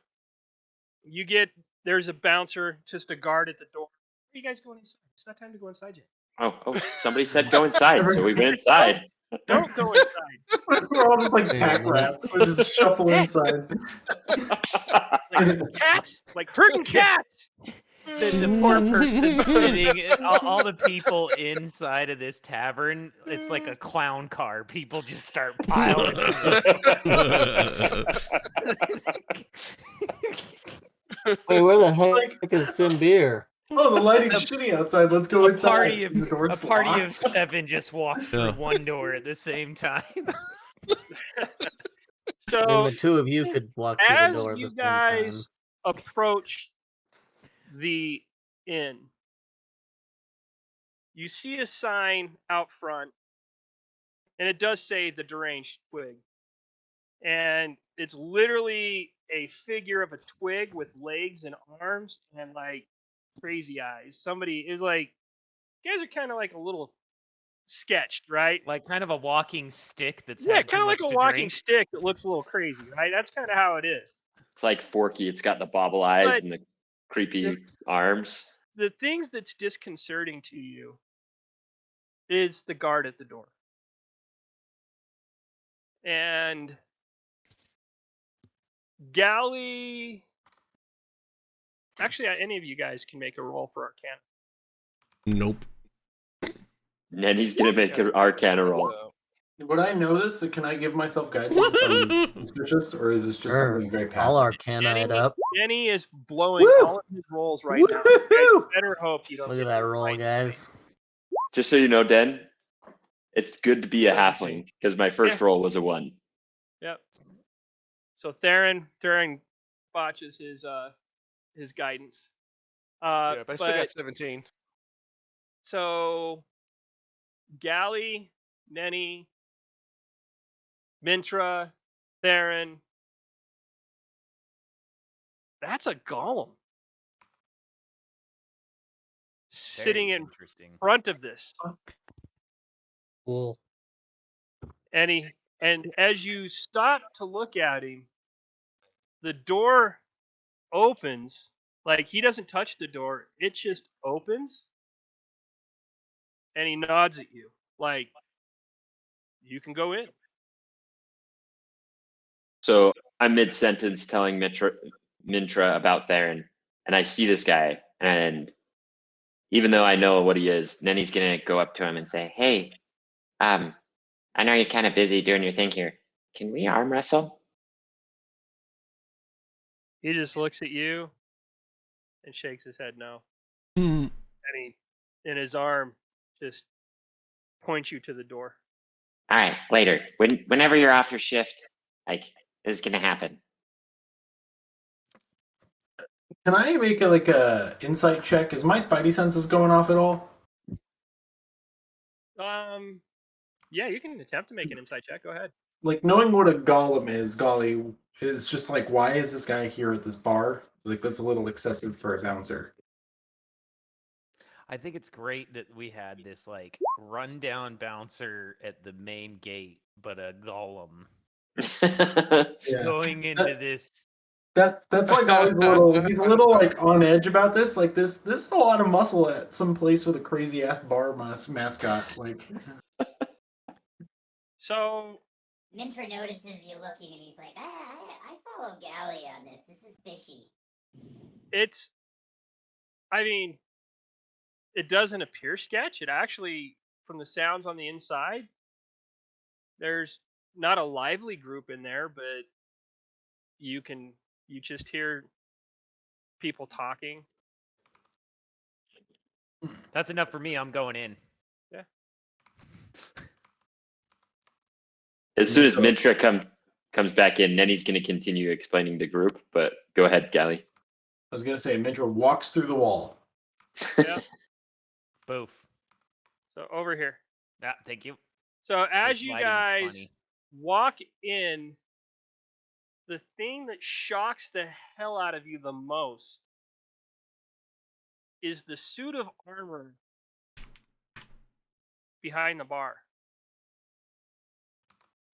there's a bouncer, just a guard at the door. Where are you guys going inside? It's not time to go inside yet. Oh, somebody said go inside, so we went inside. Don't go inside. We're all just like pack rats. We just shuffle inside. Like cats, like herding cats. The poor person sitting, all the people inside of this tavern, it's like a clown car. People just start piling in. Wait, where the heck is Simbeer? Oh, the lighting's shitty outside. Let's go inside. A party of 7 just walked through one door at the same time. So the 2 of you could walk through the door as at you the same time. guys approach the inn, you see a sign out front, and it does say the Deranged Twig. And it's literally a figure of a twig with legs and arms and like crazy eyes. Somebody is like, you guys are kind of like a little sketched, right? Like kind of a walking stick that's Yeah, had kind of like too much a to walking drink. stick that looks a little crazy, right? That's kind of how it is. It's like Forky. It's got the bobble eyes But and the creepy arms. The things that's disconcerting to you is the guard at the door. And Galley. Actually, any of you guys can make a roll for Arcana. Nope. And he's gonna make an Arcana roll. Would I know this? So can I give myself guidance if I'm suspicious, or is this just something very passive? I'll Arcana it up. Denny is blowing Woo! all of his rolls right now. You guys better hope you don't. Look get at that it roll, right. guys. Just so you know, Den, it's good to be a halfling because my first roll was a 1. Yep. So Theron botches his guidance. Yeah, but I still got 17. So Galley, Nenny, Mintra, Theron. That's a golem. Sitting in front of this. Cool. And as you stop to look at him, the door opens. Like he doesn't touch the door, it just opens. And he nods at you. Like, you can go in. So I'm mid-sentence telling Mintra about Theron, and I see this guy, and even though I know what he is, Nenny's gonna go up to him and say, "Hey, I know you're kind of busy doing your thing here. Can we arm wrestle?" He just looks at you and shakes his head no. Hmm. And he, in his arm, just points you to the door. All right, later. Whenever you're off your shift, like this is gonna happen. Can I make a insight check? Is my spidey senses going off at all? Yeah, you can attempt to make an insight check. Go ahead. Like knowing what a golem is, golly, is just like, why is this guy here at this bar? Like that's a little excessive for a bouncer. I think it's great that we had this like rundown bouncer at the main gate, but a golem Yeah. going into this. That's why Golly's he's a little like on edge about this. Like this is a lot of muscle at some place with a crazy ass bar mascot. Like So Mintra notices you looking, and he's like, I follow Gally on this. This is fishy. it's, I mean, it doesn't appear sketch. It actually, from the sounds on the inside, there's not a lively group in there, but you just hear people talking. That's enough for me. I'm going in. Yeah. As soon as Mintra comes back in, Nenny's gonna continue explaining the group. But go ahead, Gally. I was gonna say, Mintra walks through the wall. Yeah. Boof. So over here. Ah, thank you. So as This you lighting's guys funny. walk in, the thing that shocks the hell out of you the most is the suit of armor behind the bar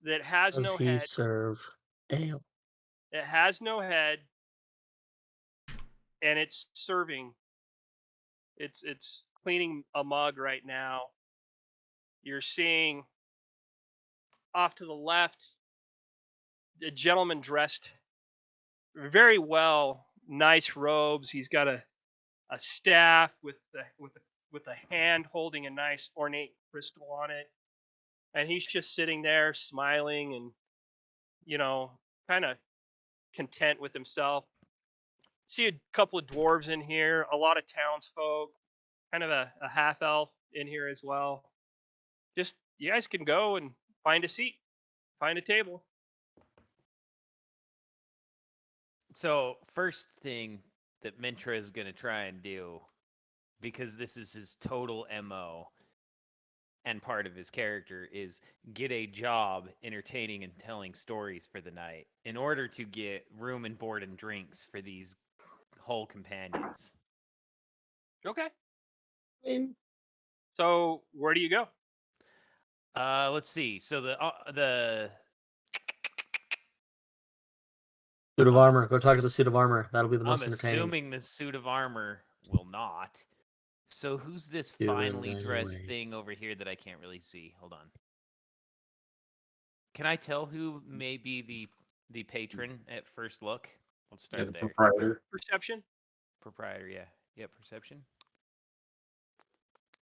that has Does no he head. serve ale? It has no head, and it's serving. It's cleaning a mug right now. You're seeing off to the left a gentleman dressed very well, nice robes. He's got a staff with a hand holding a nice ornate crystal on it, and he's just sitting there smiling and kind of content with himself. See a couple of dwarves in here, a lot of townsfolk, kind of a half elf in here as well. Just you guys can go and find a seat, find a table. So first thing that Mintra is going to try and do, because this is his total MO and part of his character, is get a job entertaining and telling stories for the night in order to get room and board and drinks for these whole companions. Okay. So where do you go? Let's see. So the Suit of armor. Go talk to the suit of armor. That'll be the most I'm entertaining. assuming the suit of armor will not. So who's this Do it finely dressed anyway. thing over here that I can't really see? Hold on. Can I tell who may be the patron at first look? Let's Yeah, start the there. proprietor. Perception. Proprietor, yeah. Yeah, perception.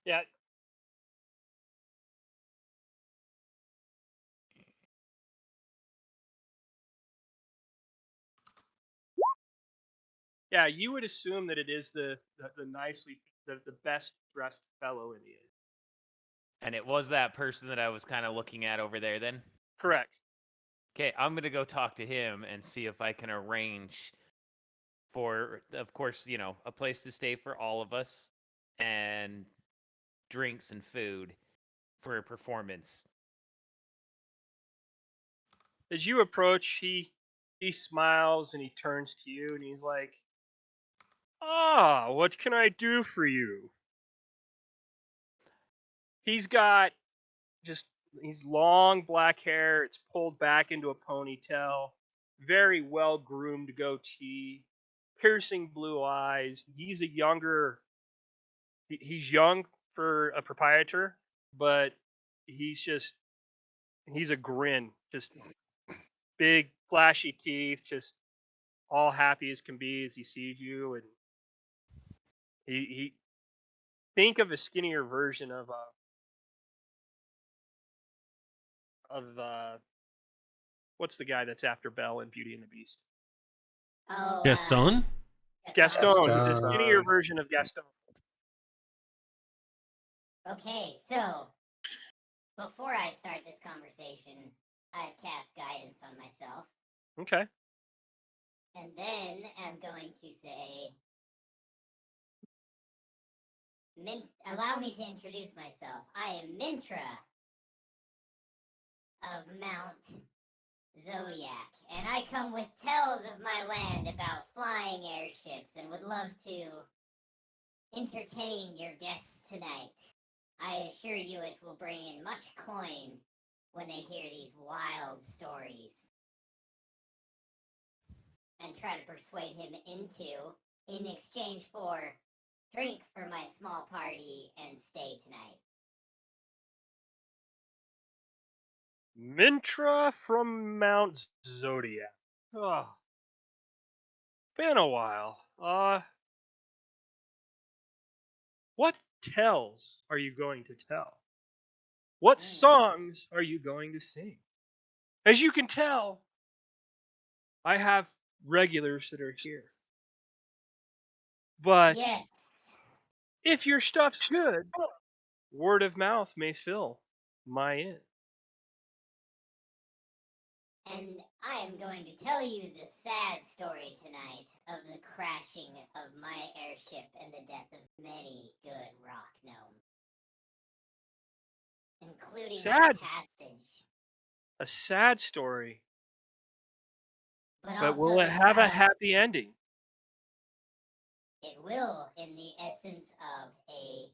Yeah. Yeah, you would assume that it is the best dressed fellow in the inn. And it was that person that I was kind of looking at over there then? Correct. Okay, I'm going to go talk to him and see if I can arrange for, of course, a place to stay for all of us and drinks and food for a performance. As you approach, he smiles and he turns to you and he's like, "Ah, what can I do for you?" He's got he's long black hair. It's pulled back into a ponytail. Very well groomed goatee. Piercing blue eyes. He's he's young for a proprietor, but he's just He's a grin, just big, flashy teeth, just all happy as can be as he sees you, and he think of a skinnier version of what's the guy that's after Belle in Beauty and the Beast? Oh, Gaston? Gaston. He's a Gaston. skinnier version of Gaston. Okay, so before I start this conversation, I've cast guidance on myself, Okay. and then I'm going to say, allow me to introduce myself. I am Mintra of Mount Zodiac, and I come with tales of my land about flying airships and would love to entertain your guests tonight. I assure you it will bring in much coin when they hear these wild stories. And try to persuade him in exchange for drink for my small party and stay tonight. Mintra from Mount Zodiac. Oh, been a while. What tells are you going to tell? What songs are you going to sing? As you can tell, I have regulars that are here. But Yes. if your stuff's good, word of mouth may fill my inn. And I am going to tell you the sad story tonight of the crashing of my airship and the death of many good rock gnomes, including our Sad. passage. A sad story. But also will it the have a travel- happy ending? It will, in the essence of a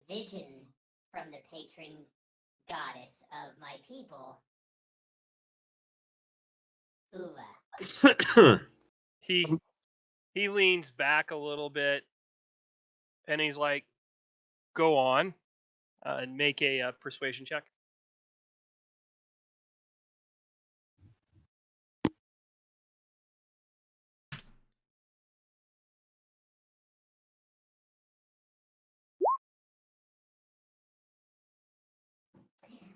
vision from the patron goddess of my people, Uva. He leans back a little bit, and he's like, "Go on, and make a persuasion check."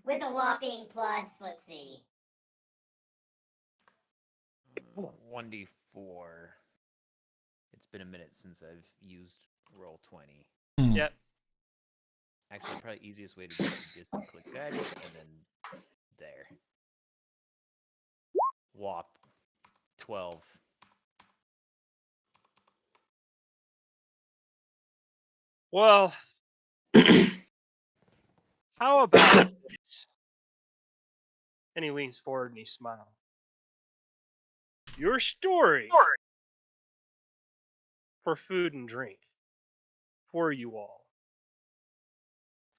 With a whopping plus, let's see. 1d4. It's been a minute since I've used roll 20. Yep. Actually, probably easiest way to do it is just click guidance and then there. Whop. 12. Well, how about this? And he leans forward and he smiles. Your story for food and drink for you all.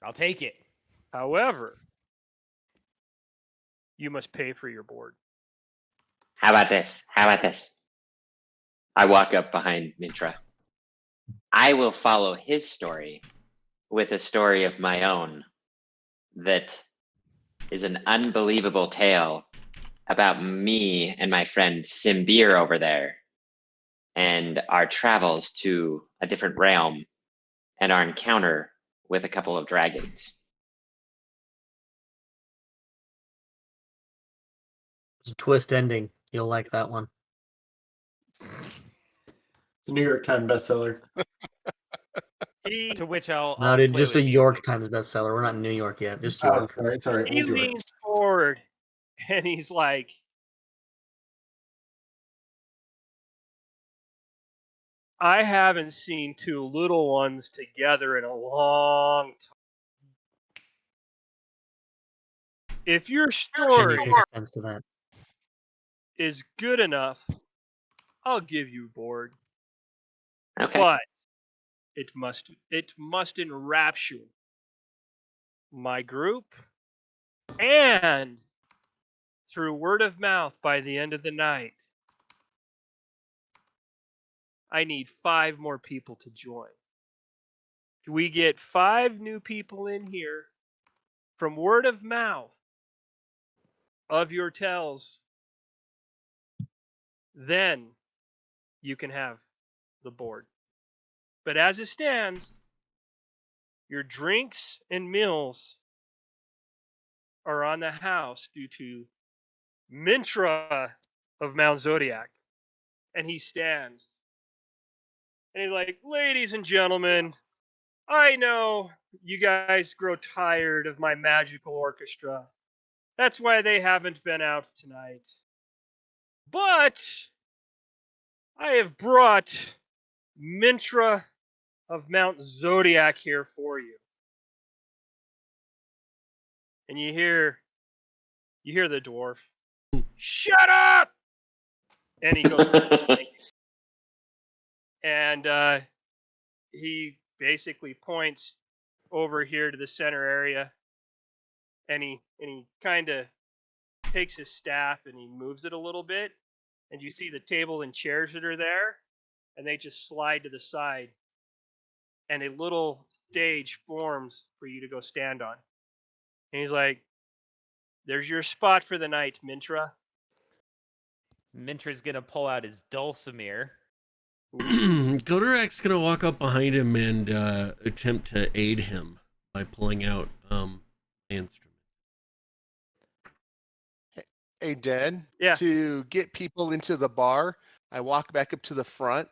I'll take it. However, you must pay for your board. How about this? How about this? I walk up behind Mitra. I will follow his story with a story of my own that is an unbelievable tale about me and my friend Simbir over there and our travels to a different realm and our encounter with a couple of dragons. It's a twist ending. You'll like that one. It's a New York Times bestseller. To which I'll No, dude, play just a with York music. Times bestseller. We're not in New York yet. Just Oh, York. sorry. He Old York. leans forward and he's like, I haven't seen two little ones together in a long time. If your Can story you take offense to that? is good enough, I'll give you board. Okay. But it must enrapture my group, and through word of mouth by the end of the night, I need 5 more people to join. We get 5 new people in here from word of mouth. of your tells, then you can have the board. But as it stands, your drinks and meals are on the house due to Mintra of Mount Zodiac. And he stands. And he's like, ladies and gentlemen, I know you guys grow tired of my magical orchestra. That's why they haven't been out tonight. But I have brought Mintra of Mount Zodiac here for you. And you hear the dwarf, shut up! And he goes, and he basically points over here to the center area, and he kind of takes his staff and he moves it a little bit, and you see the table and chairs that are there, and they just slide to the side, and a little stage forms for you to go stand on. And he's like, there's your spot for the night, Mintra. Mintra's gonna pull out his dulcimer. Godorak's gonna walk up behind him and attempt to aid him by pulling out the instrument. Hey, Dad. Yeah. To get people into the bar, I walk back up to the front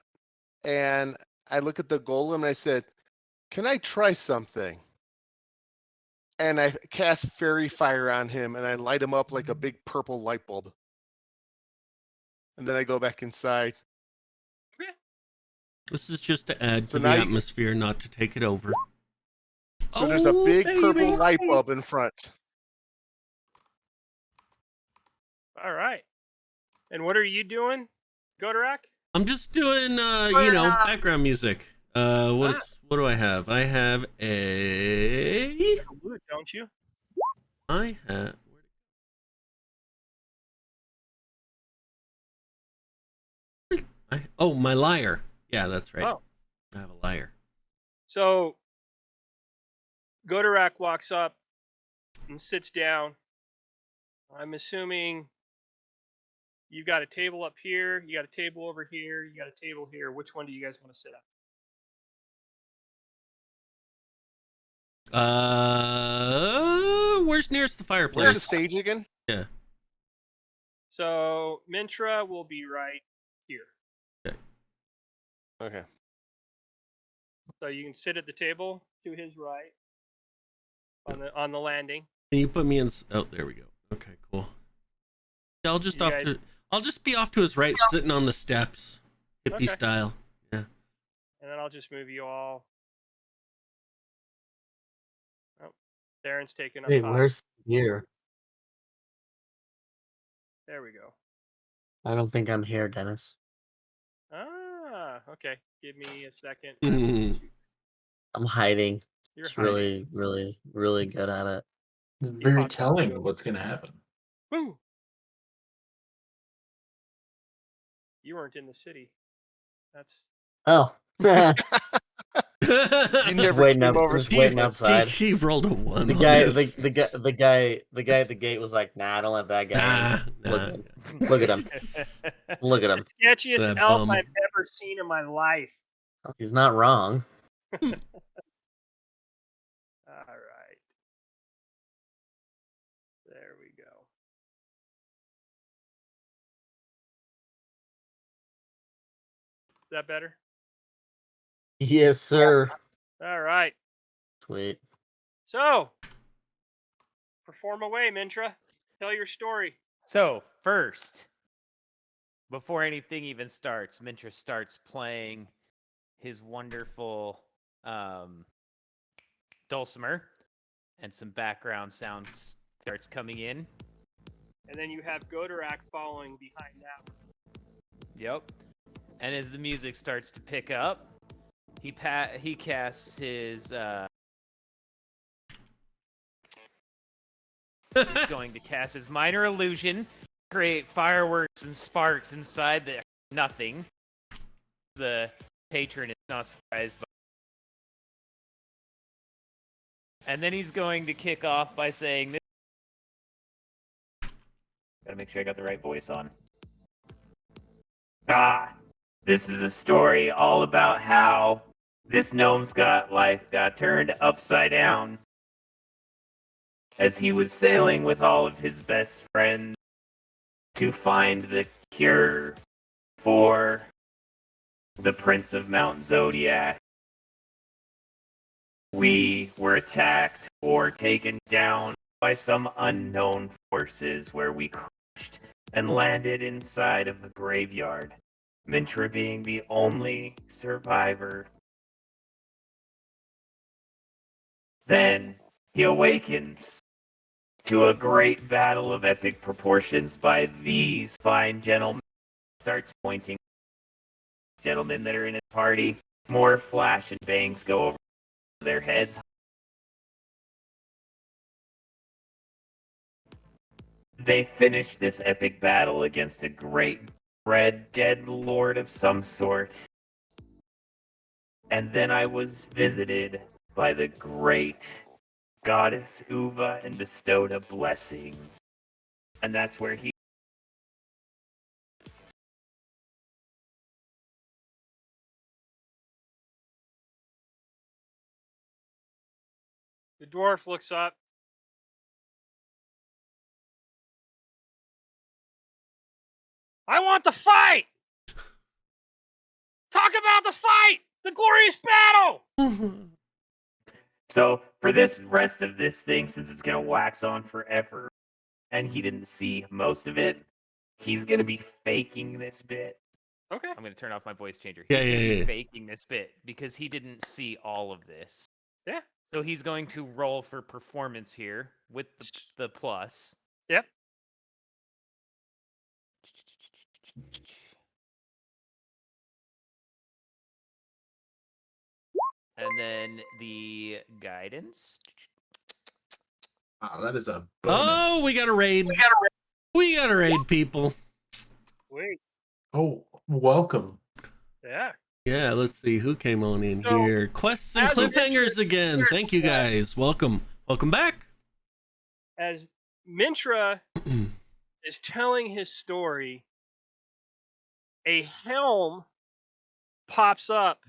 and I look at the golem and I said, can I try something? And I cast fairy fire on him and I light him up like a big purple light bulb. And then I go back inside. This is just to add So to the now you- atmosphere, not to take it over. So there's a big purple baby. light bulb in front. All right. And what are you doing, Godorak? I'm just doing, background music. What do I have? I have a. Flute, don't you? I have. My lyre. Yeah, that's right. Oh. I have a lyre. So Godorak walks up and sits down. I'm assuming you've got a table up here, you got a table over here, you got a table here. Which one do you guys want to sit at? Where's nearest the fireplace? Where's the stage again? Yeah. So Mintra will be right here. Okay. So you can sit at the table to his right on the landing. Can you put me in? Oh, there we go. Okay, cool. Yeah, I'll just be off to his right, sitting on the steps, hippie Okay. style. Yeah. And then I'll just move you all. Oh, Darren's taking up Wait, top. where's here? There we go. I don't think I'm here, Dennis. Okay. Give me a second. Mhm. I'm hiding. You're It's hiding. really, really, really good at it. It's very popped up. telling what's going to happen. Woo! You weren't in the city. That's Oh. You Just never waiting came up, over just to waiting us. outside. He rolled a 1. The on guy, this. the guy at the gate was like, "Nah, don't let that guy." in." Nah. Look at him. Look at him. sketchiest That elf bum. I've ever seen in my life. He's not wrong. All right. There we go. Is that better? Yes, sir. All right. Sweet. So, perform away, Mintra. Tell your story. So, first, before anything even starts, Mintra starts playing his wonderful dulcimer, and some background sound starts coming in. And then you have Godorak following behind that one. Yep. And as the music starts to pick up, he casts his he's going to cast his minor illusion, create fireworks and sparks inside the nothing. The patron is not surprised by. And then he's going to kick off by saying, Gotta make sure I got the right voice on. This is a story all about how this gnome's life got turned upside down as he was sailing with all of his best friends to find the cure for the Prince of Mount Zodiac. We were attacked or taken down by some unknown forces where we crashed and landed inside of the graveyard, Mintra being the only survivor. Then he awakens to a great battle of epic proportions by these fine gentlemen. Starts pointing gentlemen that are in his party. More flash and bangs go over their heads. They finish this epic battle against a great red dead lord of some sort. And then I was visited by the great goddess Uva and bestowed a blessing. And that's where he... The dwarf looks up. I want the fight! Talk about the fight! The glorious battle! So, for this rest of this thing, since it's going to wax on forever, and he didn't see most of it, he's going to be faking this bit. Okay. I'm going to turn off my voice changer. Yeah, He's going to yeah, be yeah. faking this bit because he didn't see all of this. Yeah. So he's going to roll for performance here with the plus. Yep. And then the guidance. Wow, that is a bonus. Oh, we got a raid. We got a raid, people. Wait. Oh, welcome. Yeah. Yeah, let's see who came on in So, here. Quests and as a cliffhangers again. Thank you guys. Welcome. Welcome back. As Mintra is telling his story, a helm pops up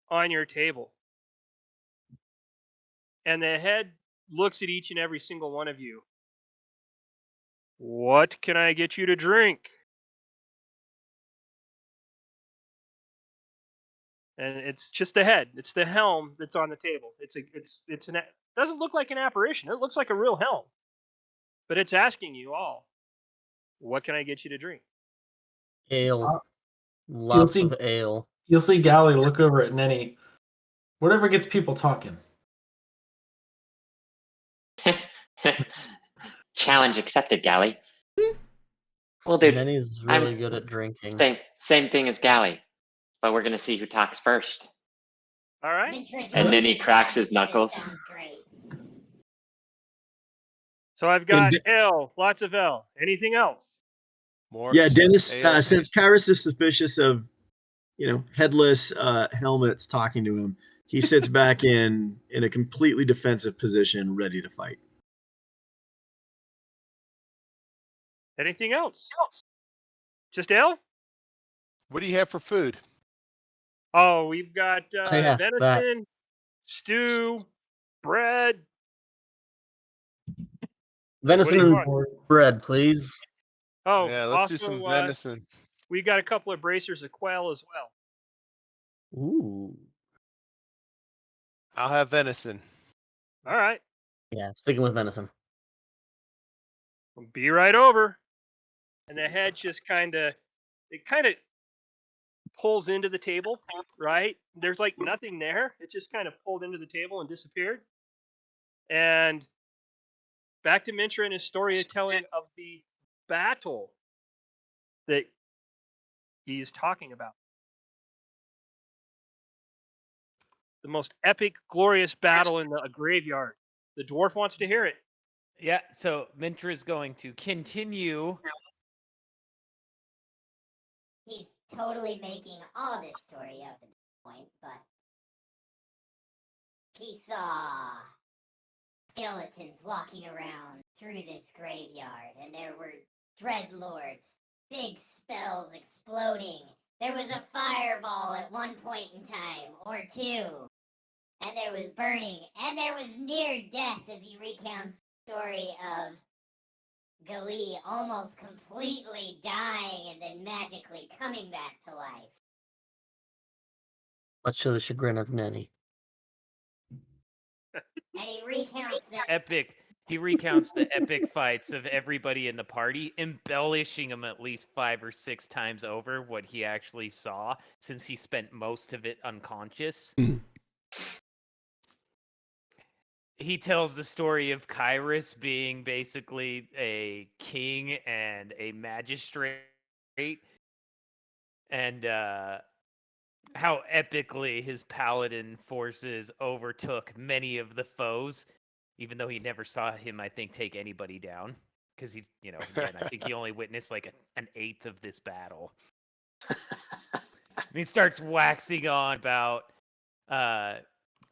on your table. And the head looks at each and every single one of you. What can I get you to drink? And it's just the head. It's the helm that's on the table. Doesn't look like an apparition. It looks like a real helm. But it's asking you all, what can I get you to drink? Ale. Lots see- of ale. You'll see Gally look over at Nenny. Whatever gets people talking. Challenge accepted, Gally. Well, dude, Nenny's really good at drinking. same thing as Gally, but we're gonna see who talks first. All right. And then he cracks his knuckles. Sounds great. So I've got And- ale, lots of ale. Anything else? More. Yeah, Dennis. Ale. Since Kyrus is suspicious of, headless helmets talking to him, he sits back in a completely defensive position, ready to fight. Anything else? Just ale? What do you have for food? Oh, we've got yeah, venison, that. stew, bread. Venison What do you and want? bread, please. Oh, Yeah, let's also, do some venison. we got a couple of bracers of quail as well. Ooh. I'll have venison. All right. Yeah, sticking with venison. We'll be right over. And the head just kind of pulls into the table, right? There's like nothing there. It just kind of pulled into the table and disappeared. And back to Mintra and his storytelling of the battle that he's talking about. The most epic, glorious battle in the graveyard. The dwarf wants to hear it. Yeah, so Mintra is going to continue. He's totally making all this story up at this point, but he saw skeletons walking around through this graveyard, and there were dreadlords, big spells exploding. There was a fireball at one point in time, or two, and there was burning, and there was near death as he recounts the story of Gali almost completely dying and then magically coming back to life. Much to the chagrin of Nenny. And he recounts that. Epic. He recounts the epic fights of everybody in the party, embellishing them at least 5 or 6 times over what he actually saw, since he spent most of it unconscious. He tells the story of Kyrus being basically a king and a magistrate, and how epically his paladin forces overtook many of the foes, even though he never saw him, I think, take anybody down. Because he's, again, I think he only witnessed like an eighth of this battle. And he starts waxing on about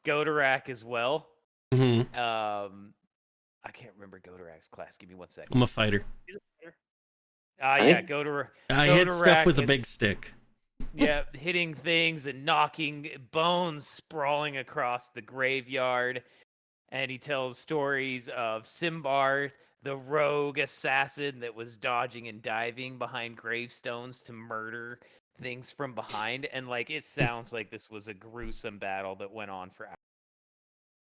Godorak as well. Mm-hmm. I can't remember Godorak's class. Give me 1 second. I'm a fighter. He's a fighter. Yeah, Godorak. I hit stuff with a is- big stick. Yeah, hitting things and knocking bones sprawling across the graveyard. And he tells stories of Simbar, the rogue assassin that was dodging and diving behind gravestones to murder things from behind. And it sounds like this was a gruesome battle that went on for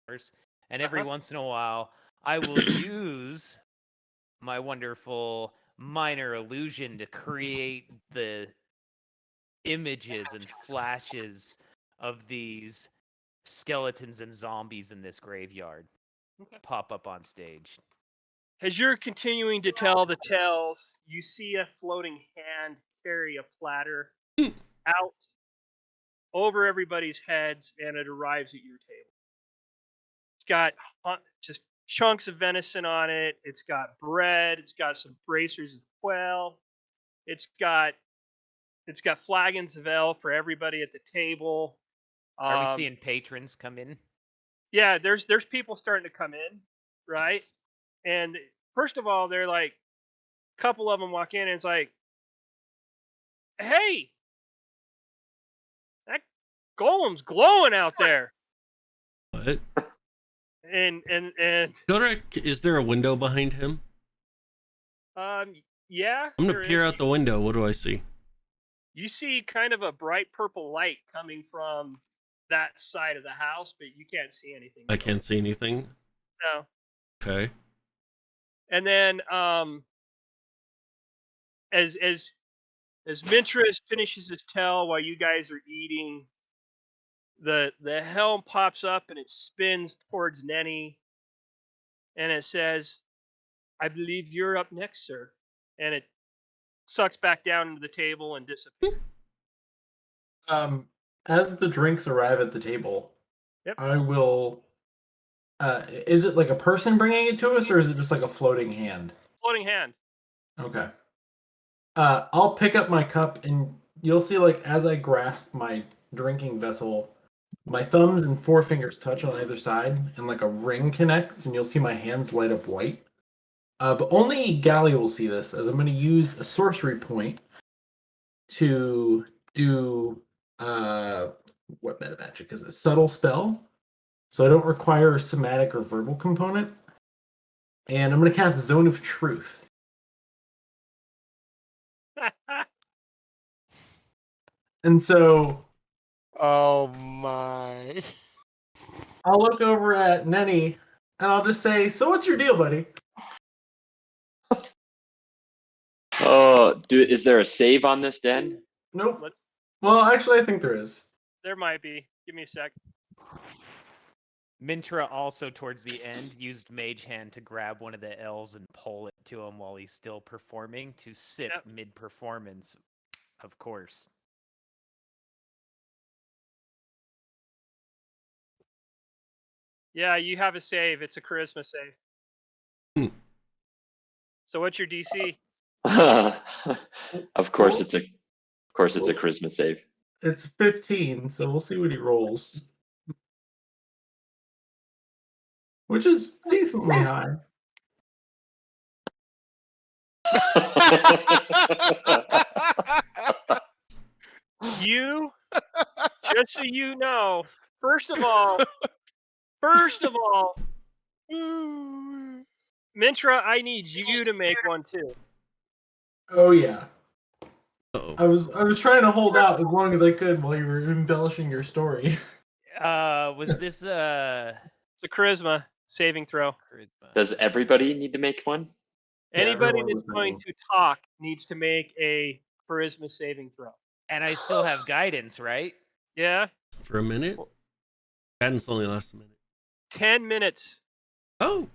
hours. And every once in a while, I will use my wonderful minor illusion to create the images and flashes of these skeletons and zombies in this graveyard pop up on stage. As you're continuing to tell the tales, you see a floating hand carry a platter out over everybody's heads, and it arrives at your table. It's got just chunks of venison on it. It's got bread. It's got some bracers of quail. It's got flagons of ale for everybody at the table. Are we seeing patrons come in? Yeah, there's people starting to come in, right? And first of all, they're like, a couple of them walk in and it's like, hey, that golem's glowing out there. What? And Godorak, is there a window behind him? yeah. I'm gonna there peer is. out the window. What do I see? You see kind of a bright purple light coming from that side of the house, but you can't see anything. I can't see anything. No. Okay. And then as Mintras finishes his tell while you guys are eating, the helm pops up and it spins towards Nenny, and it says, "I believe you're up next, sir." And it sucks back down into the table and disappears. As the drinks arrive at the table, Yep. I will. Is it like a person bringing it to us, or is it just like a floating hand? Floating hand. Okay. I'll pick up my cup, and you'll see, as I grasp my drinking vessel, my thumbs and forefingers touch on either side, and a ring connects, and you'll see my hands light up white. But only Gally will see this, as I'm going to use a sorcery point to do what meta magic is it? Subtle spell. So I don't require a somatic or verbal component. And I'm going to cast Zone of Truth. And so Oh my. I'll look over at Nenny and I'll just say, "So what's your deal, buddy?" Oh, is there a save on this den? Nope. Let's- Well, actually, I think there is. There might be. Give me a sec. Mintra also, towards the end, used Mage Hand to grab one of the L's and pull it to him while he's still performing to sip Yep. mid-performance, of course. Yeah, you have a save. It's a charisma save. So what's your DC? Of course it's a charisma save. It's 15, so we'll see what he rolls. Which is decently high. You, just so you know, first of all, Mintra, I need you to make one too. Oh yeah. Uh-oh. I was trying to hold out as long as I could while you were embellishing your story. Was this It's a charisma saving throw. charisma? Does everybody need to make one? Yeah, Anybody everyone that's was going making- to talk needs to make a charisma saving throw. And I still have guidance, right? Yeah? For a minute? Guidance only lasts a minute. 10 minutes. Oh!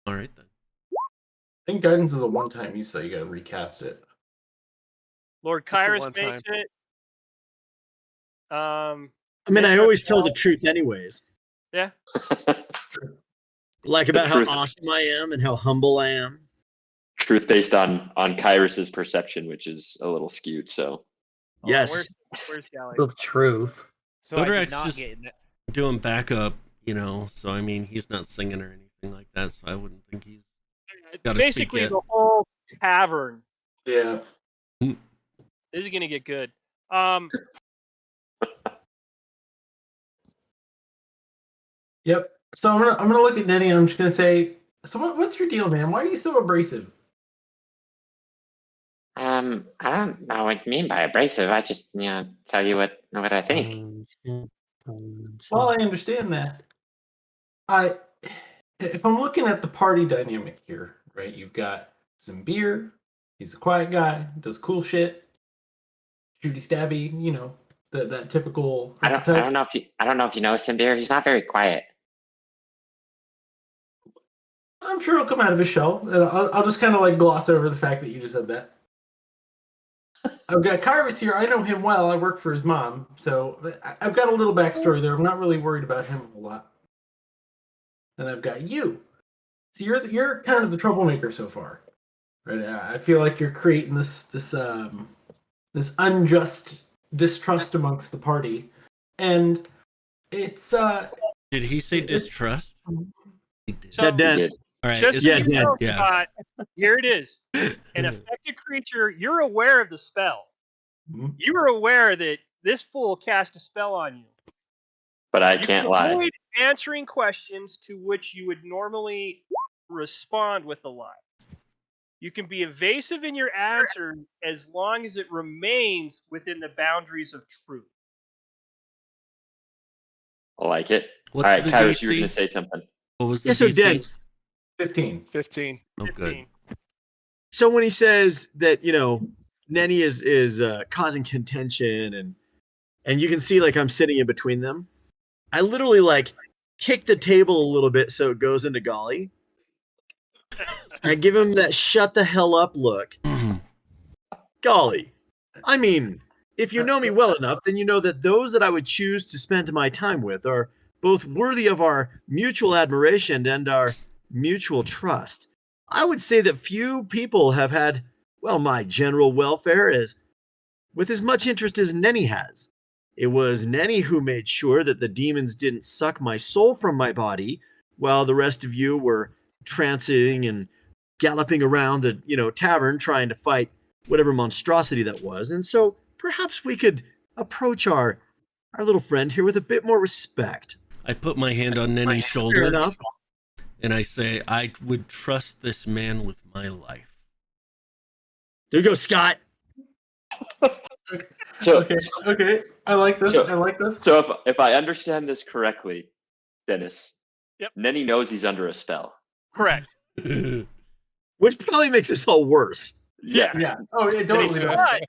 Alright then. I think guidance is a one-time use, so you gotta recast it. Lord It's a Kyrus one-time. makes it. I mean, I Mintra always tell the fails. truth anyways. Yeah. Like The about how truth. awesome I am and how humble I am. Truth based on Kyrus's perception, which is a little skewed. So Hold on, Yes. Where's Gally? The truth. So I did Godrax not just- get in it. Doing backup, you know, so I mean, he's not singing or anything like that, so I wouldn't think he's gotta speak Basically, yet. the whole tavern. Yeah. This is gonna get good. Yep. So I'm gonna look at Denny and I'm just gonna say, so what's your deal, man? Why are you so abrasive? I don't know what you mean by abrasive. I just, tell you what I think. Well, I understand that. If I'm looking at the party dynamic here, right? You've got some beer. He's a quiet guy. Does cool shit. Shooty stabby. You know that typical. I don't know if you know Simbir. He's not very quiet. I'm sure he'll come out of his shell, and I'll just kind of like gloss over the fact that you just said that. I've got Kyrus here. I know him well. I work for his mom, so I've got a little backstory there. I'm not really worried about him a whole lot. And I've got you. So you're kind of the troublemaker so far, right? I feel like you're creating this unjust distrust amongst the party, and it's Did he say distrust? He did. So, Yeah, Dan. did. Alright, just it's- so Yeah, you Dan. know, Yeah. Scott, here it is. An affected creature, you're aware of the spell. Mhm. You were aware that this fool cast a spell on you. But I You can't can lie. avoid answering questions to which you would normally respond with a lie. You can be evasive in your answer as long as it remains within the boundaries of truth. I like it. What's All right, the Kyrus, you were DC? going to say something. What was the Yeah, so DC? Dan, 15. 15. Oh, good. 15. so when he says that, Nenny is causing contention and you can see like I'm sitting in between them, I literally like kick the table a little bit so it goes into Golly. I give him that shut the hell up look. Golly. I mean, if you know me well enough, then you know that those that I would choose to spend my time with are both worthy of our mutual admiration and our mutual trust. I would say that few people have had, well, my general welfare as with as much interest as Nenny has. It was Nenny who made sure that the demons didn't suck my soul from my body, while the rest of you were trancing and galloping around the tavern trying to fight whatever monstrosity that was. And so perhaps we could approach our little friend here with a bit more respect. I put my hand on Nenny's Fair shoulder enough. and I say, I would trust this man with my life. There you go, Scott. So, Okay. I like this. So- I like this. so if I understand this correctly, Dennis, Yep. Nenny knows he's under a spell. Correct. Which probably makes this all worse. Yeah. Yeah. Oh, yeah. Totally. But,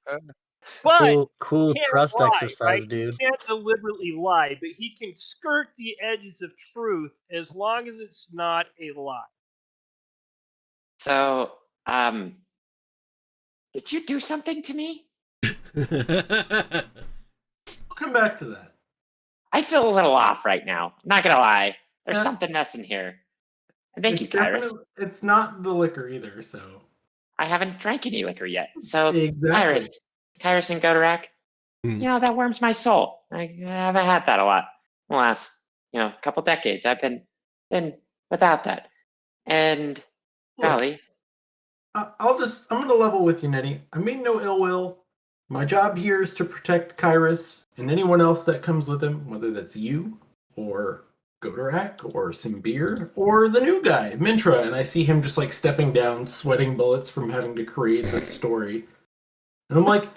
but Cool can't trust lie, exercise, right? dude. He can't deliberately lie, but he can skirt the edges of truth as long as it's not a lie. So, did you do something to me? We'll come back to that. I feel a little off right now. I'm not gonna lie. There's Yeah. something messing here. And thank It's you, Kyrus. definitely- It's not the liquor either. So I haven't drank any liquor yet. So, exactly. Kyrus and Godorak, Hmm. that warms my soul. I haven't had that a lot in the last, couple decades. I've been without that. And Look, golly, I'm gonna level with you, Nettie. I mean no ill will. My job here is to protect Kyrus and anyone else that comes with him, whether that's you or Godorak or Simbir or the new guy, Mintra. And I see him just like stepping down, sweating bullets from having to create this story. And I'm like,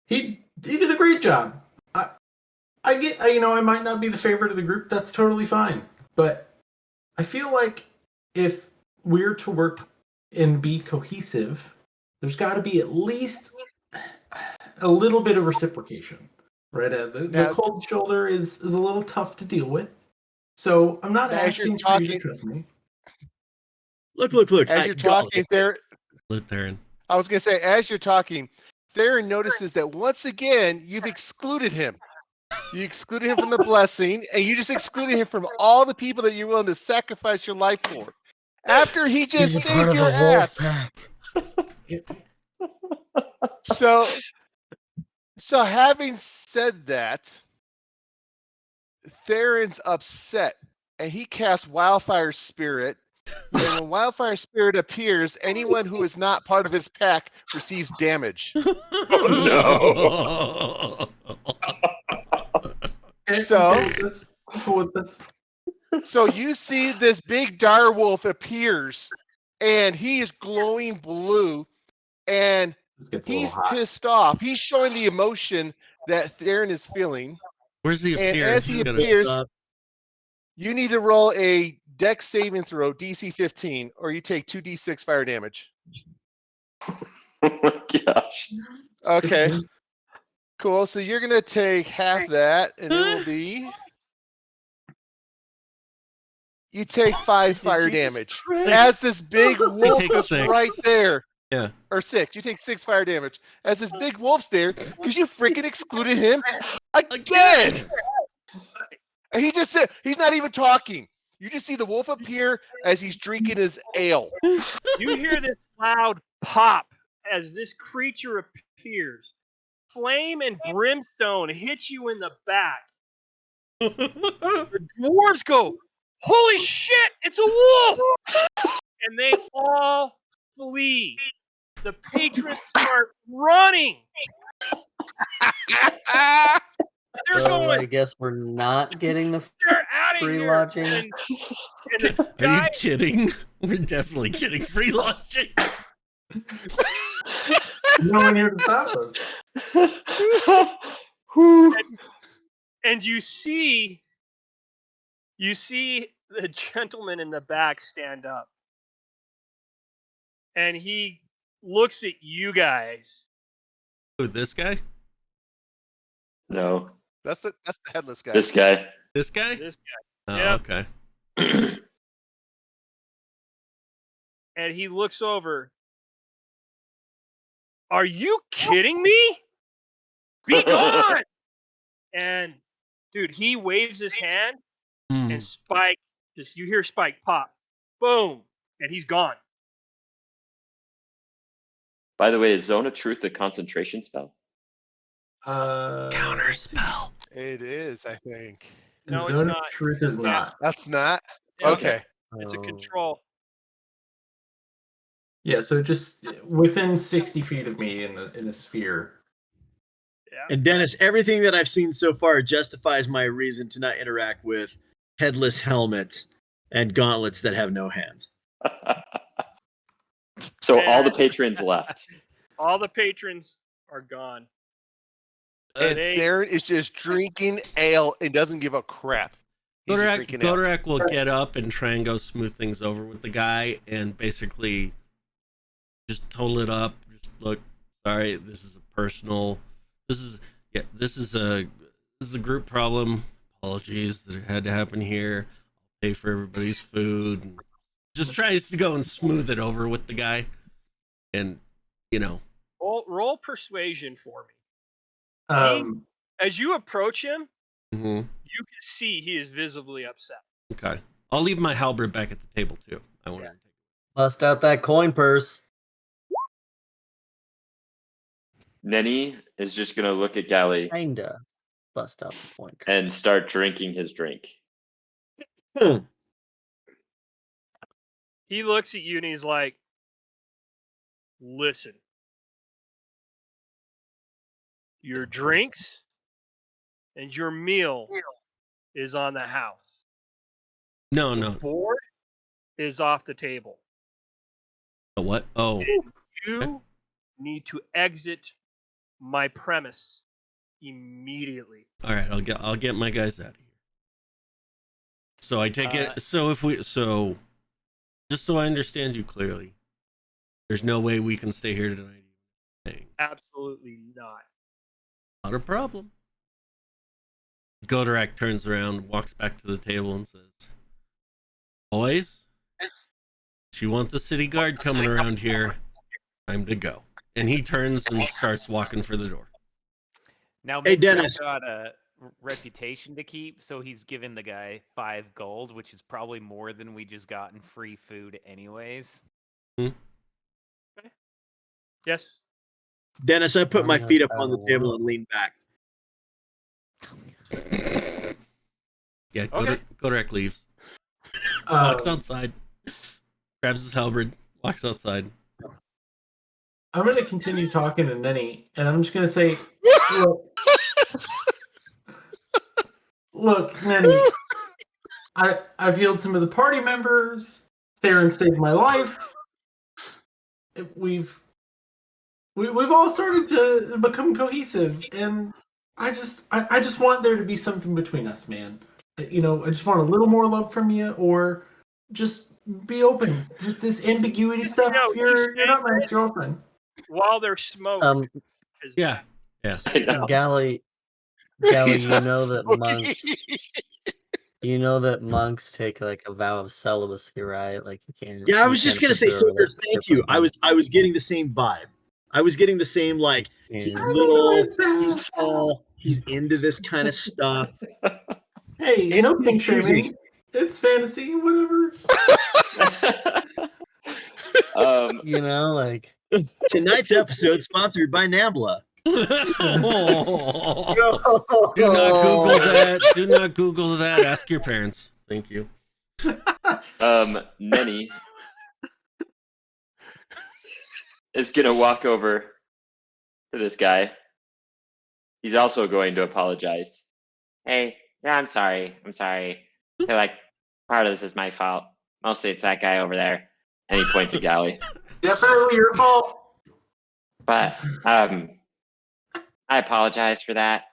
he did a great job. I might not be the favorite of the group. That's totally fine. But I feel like if we're to work and be cohesive, there's got to be at least a little bit of reciprocation, right? The cold shoulder is a little tough to deal with. So I'm not asking for you to trust me. Look. As you're talking, there. Theron. I was gonna say, as you're talking, Theron notices that once again you've excluded him. You excluded him from the blessing, and you just excluded him from all the people that you're willing to sacrifice your life for. After he just saved your ass. So having said that, Theron's upset, and he casts Wildfire Spirit. And when Wildfire Spirit appears, anyone who is not part of his pack receives damage. Oh no! So you see this big direwolf appears, and he is glowing blue, and he's pissed off. He's showing the emotion that Theron is feeling. Where's he appear? And as he appears, you need to roll a Dex saving throw, DC 15, or you take 2d6 fire damage. Oh my gosh. Okay. Cool. So you're going to take half that, and it will be... You take 5 fire damage. As this big wolf is right there. Yeah. Or 6. You take 6 fire damage. As this big wolf's there, because you freaking excluded him again! And he just said, he's not even talking. You just see the wolf appear as he's drinking his ale. You hear this loud pop as this creature appears. Flame and brimstone hit you in the back. The dwarves go, "Holy shit, it's a wolf!" And they all flee. The patrons start running. They're So going, I guess we're not getting the they're out of free here. lodging. And the Are you guy, kidding? We're definitely getting free lodging. No one here to stop us. and you see the gentleman in the back stand up. And he looks at you guys. Who, this guy? No. That's the headless guy. This guy. This guy? This guy. Oh, Yep. okay. And he looks over. Are you kidding me? Be gone! And dude, he waves his hand, and Spike, you hear Spike pop, boom, and he's gone. By the way, is Zone of Truth a concentration spell? Counter spell. It is, I think. No, Zone it's of not. Truth is not. That's not? Yeah, Okay. It's a control. Yeah, so just within 60 feet of me in a sphere. Yeah. And Dennis, everything that I've seen so far justifies my reason to not interact with headless helmets and gauntlets that have no hands. So all the patrons left. All the patrons are gone. And Theron is just drinking ale and doesn't give a crap. He's just drinking ale. Godorak will get up and try and go smooth things over with the guy and basically just total it up. Just look, sorry, this is a group problem. Apologies that it had to happen here. I'll pay for everybody's food. And just tries to go and smooth it over with the guy. And, you know. Roll persuasion for me. As you approach him, you can see he is visibly upset. Okay. I'll leave my halberd back at the table too. I want to take Bust out that coin purse. Nenny is just going to look at Gally Kinda. Bust out the coin purse. and start drinking his drink. He looks at you and he's like, listen. Your drinks and your meal is on the house. No. Board is off the table. What? Oh, You need to exit my premise immediately. all right. I'll get my guys out of here. So I take it. So just so I understand you clearly, there's no way we can stay here tonight. Absolutely not. Not a problem. Godorak turns around, walks back to the table, and says, "Boys, you want the city guard coming around here? Time to go." And he turns and starts walking for the door. Now, Hey, Mick's Dennis. got a reputation to keep, so he's giving the guy 5 gold, which is probably more than we just got in free food anyways. Yes. Dennis, I put my Oh, feet up on the oh, table wow. and lean back. Yeah, Okay. Godorak leaves. Walks Um, outside. Grabs his halberd. Walks outside. I'm going to continue talking to Nenny, and I'm just going to say, look, Nenny, I've healed some of the party members. Theron saved my life. We've all started to become cohesive, and I just want there to be something between us, man. You know, I just want a little more love from you, or just be open. Just this ambiguity stuff. know, You're not my ex-girlfriend. While they're smoking. Yeah. I know. Gally, He's you not know that smoking. monks. You know that monks take like a vow of celibacy, right? Like you can't. Yeah, I you was just can't gonna say, preserve a Silver, thank you. relationship I was getting the same vibe. I was getting the same like with he's monks. little, he's tall, he's into this kind of stuff. Hey, It's no kink confusing. shaming. It's fantasy, whatever. You know, like Tonight's episode sponsored by Nambla. Oh. Do not Google that. Do not Google that. Ask your parents. Thank you. Nenny is gonna walk over to this guy. He's also going to apologize. Hey, yeah, I'm sorry. I feel like part of this is my fault. Mostly it's that guy over there. And he points at Gally. Definitely your fault. But I apologize for that.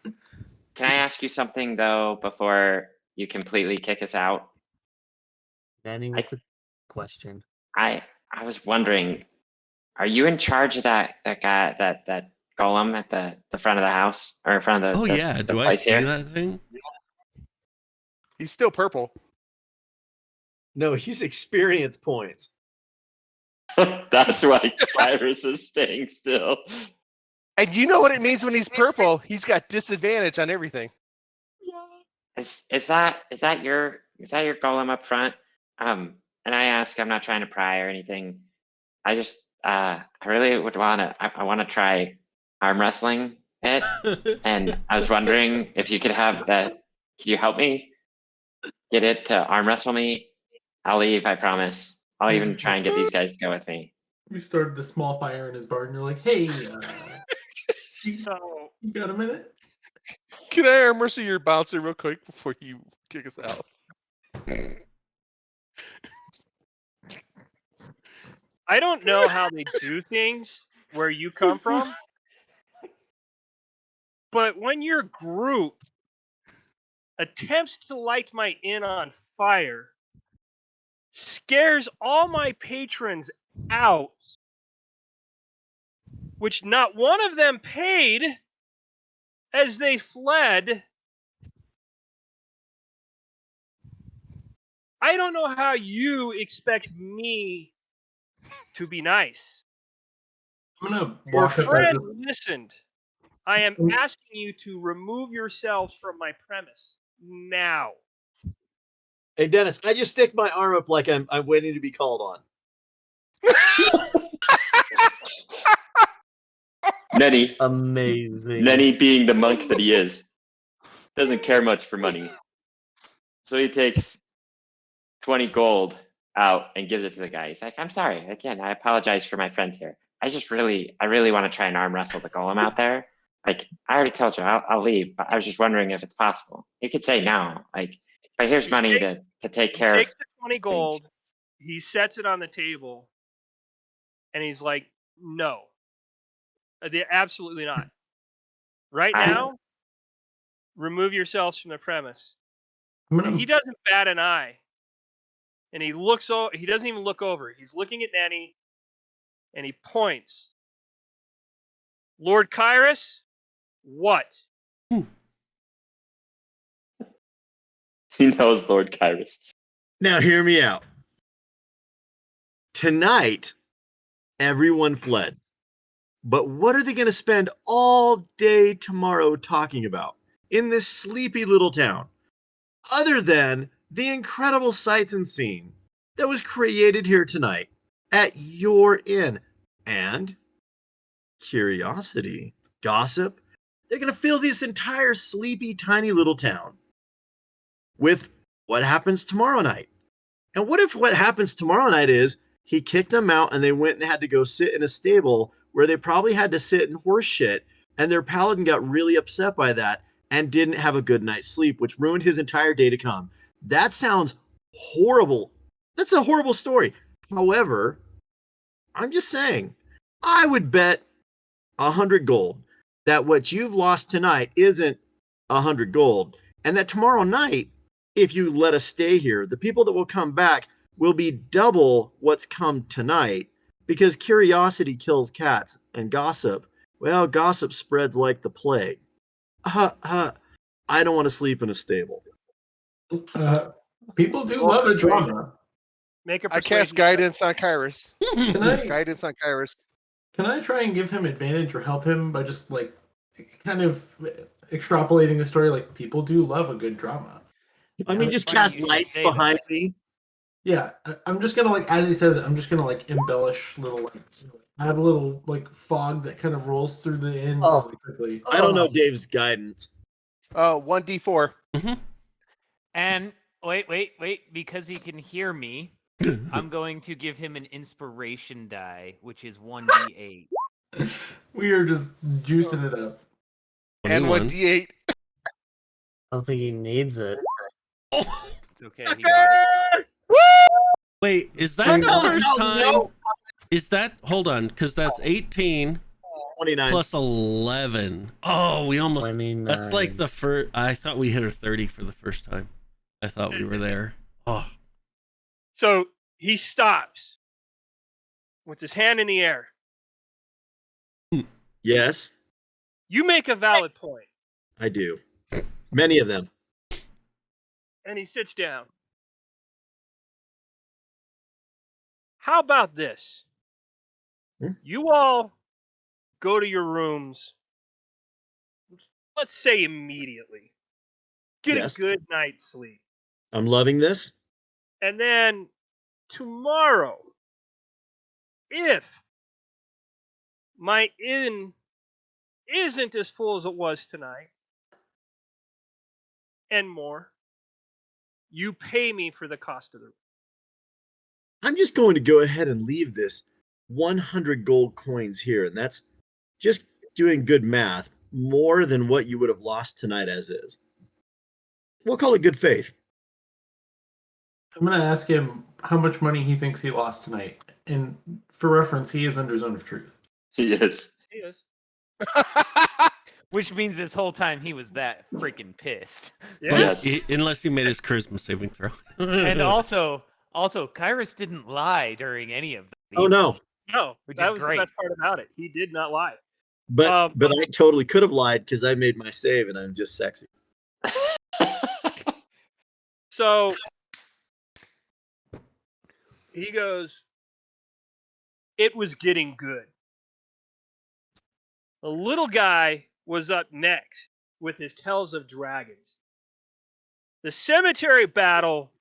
Can I ask you something though before you completely kick us out? Nanny with the question. I was wondering, are you in charge of that guy that golem at the front of the house or in front of the Oh the, yeah. the Do I place see here? that thing? He's still purple. No, he's experience points. That's why Kyrus is staying still. And you know what it means when he's purple? He's got disadvantage on everything. Is that your golem up front? And I ask, I'm not trying to pry or anything. I just I really would I want to try arm wrestling it, and I was wondering if you could have that. Could you help me get it to arm wrestle me? I'll leave, I promise. I'll even try and get these guys to go with me. We started the small fire in his barn. You're like, hey, you got a minute? Can I arm wrestle your bouncer real quick before you kick us out? I don't know how they do things where you come from, but when your group attempts to light my inn on fire, scares all my patrons out, which not one of them paid as they fled. I don't know how you expect me to be nice. I'm gonna Your walk up friend listened. I am asking you to remove yourselves from my premise now. Hey, Dennis, I just stick my arm up like I'm waiting to be called on. Nenny, Amazing. Nenny being the monk that he is, doesn't care much for money. So he takes 20 gold out and gives it to the guy. He's like, I'm sorry. Again, I apologize for my friends here. I really want to try and arm wrestle the golem out there. Like, I already told you, I'll leave, but I was just wondering if it's possible. You could say no. Like, but here's money to take He care of. takes the 20 gold, he sets it on the table, and he's like, no. Absolutely not. Right now, remove yourselves from the premise. And he doesn't bat an eye. And he looks over, he doesn't even look over. He's looking at Nenny, and he points. Lord Kyrus, what? He knows Lord Kyrus. Now, hear me out. Tonight, everyone fled. But what are they going to spend all day tomorrow talking about in this sleepy little town? Other than the incredible sights and scene that was created here tonight at your inn. And curiosity, gossip, they're going to fill this entire sleepy, tiny little town with what happens tomorrow night. And what if what happens tomorrow night is he kicked them out and they went and had to go sit in a stable where they probably had to sit in horse shit, and their paladin got really upset by that and didn't have a good night's sleep, which ruined his entire day to come. That sounds horrible. That's a horrible story. However, I'm just saying, I would bet 100 gold that what you've lost tonight isn't 100 gold, and that tomorrow night, if you let us stay here, the people that will come back will be double what's come tonight, because curiosity kills cats, and gossip, well, gossip spreads like the plague. I don't want to sleep in a stable. People do love a drama. Make a I cast guidance on Kyrus. Guidance on Kyrus. Can I try and give him advantage or help him by just like kind of extrapolating the story? Like, people do love a good drama. I mean, just cast lights behind me. Yeah, I'm just gonna, like, as he says it, I'm just gonna like embellish little lights. Add a little like fog that kind of rolls through the inn really quickly. I don't know Dave's guidance. 1d4. And wait, because he can hear me, I'm going to give him an inspiration die, which is 1d8. We are just juicing it up. And 1d8. I don't think he needs it. It's okay, he got it. Wait, is that the first time? Is that, hold on, because that's 18 29 plus 11. Oh, we almost, 29. that's like the first, I thought we hit a 30 for the first time. I thought we were there. Oh. So he stops with his hand in the air. Yes, You make a valid point. I do. Many of them. And he sits down. How about this? You all go to your rooms, let's say immediately. Get Yes. a good night's sleep. I'm loving this. And then tomorrow, if my inn isn't as full as it was tonight, and more, you pay me for the cost of the room. I'm just going to go ahead and leave this 100 gold coins here, and that's just doing good math, more than what you would have lost tonight as is. We'll call it good faith. I'm gonna ask him how much money he thinks he lost tonight, and for reference, he is under zone of truth. He is. He is. Which means this whole time he was that freaking pissed. Yeah. Yes. Unless he made his charisma saving throw. And also, Kyrus didn't lie during any of that. Oh no, No, Which that is was great. the best part about it. He did not lie. but Um, I totally could have lied because I made my save and I'm just sexy. So he goes, it was getting good. The little guy was up next with his Tales of Dragons. The cemetery battle,